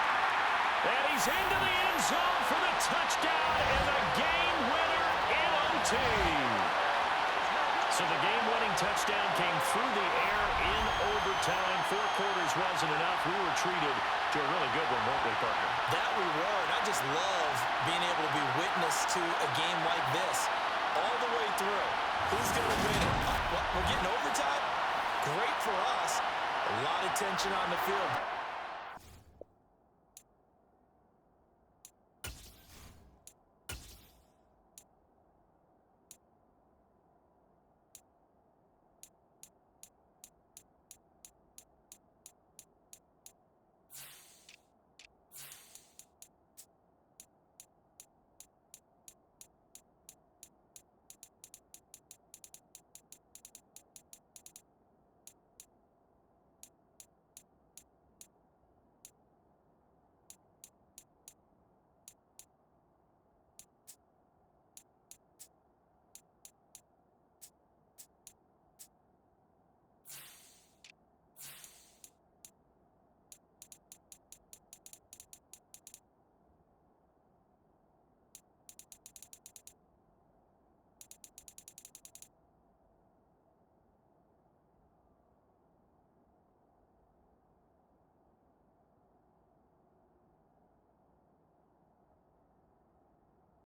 And he's into the end zone for the touchdown and the game winner in OT. So the game-winning touchdown came through the air in overtime. 4 quarters wasn't enough. We were treated to a really good one, weren't we, partner? That we were, and I just love being able to be witness to a game like this all the way through. Who's going to win it? We're getting overtime? Great for us. A lot of tension on the field.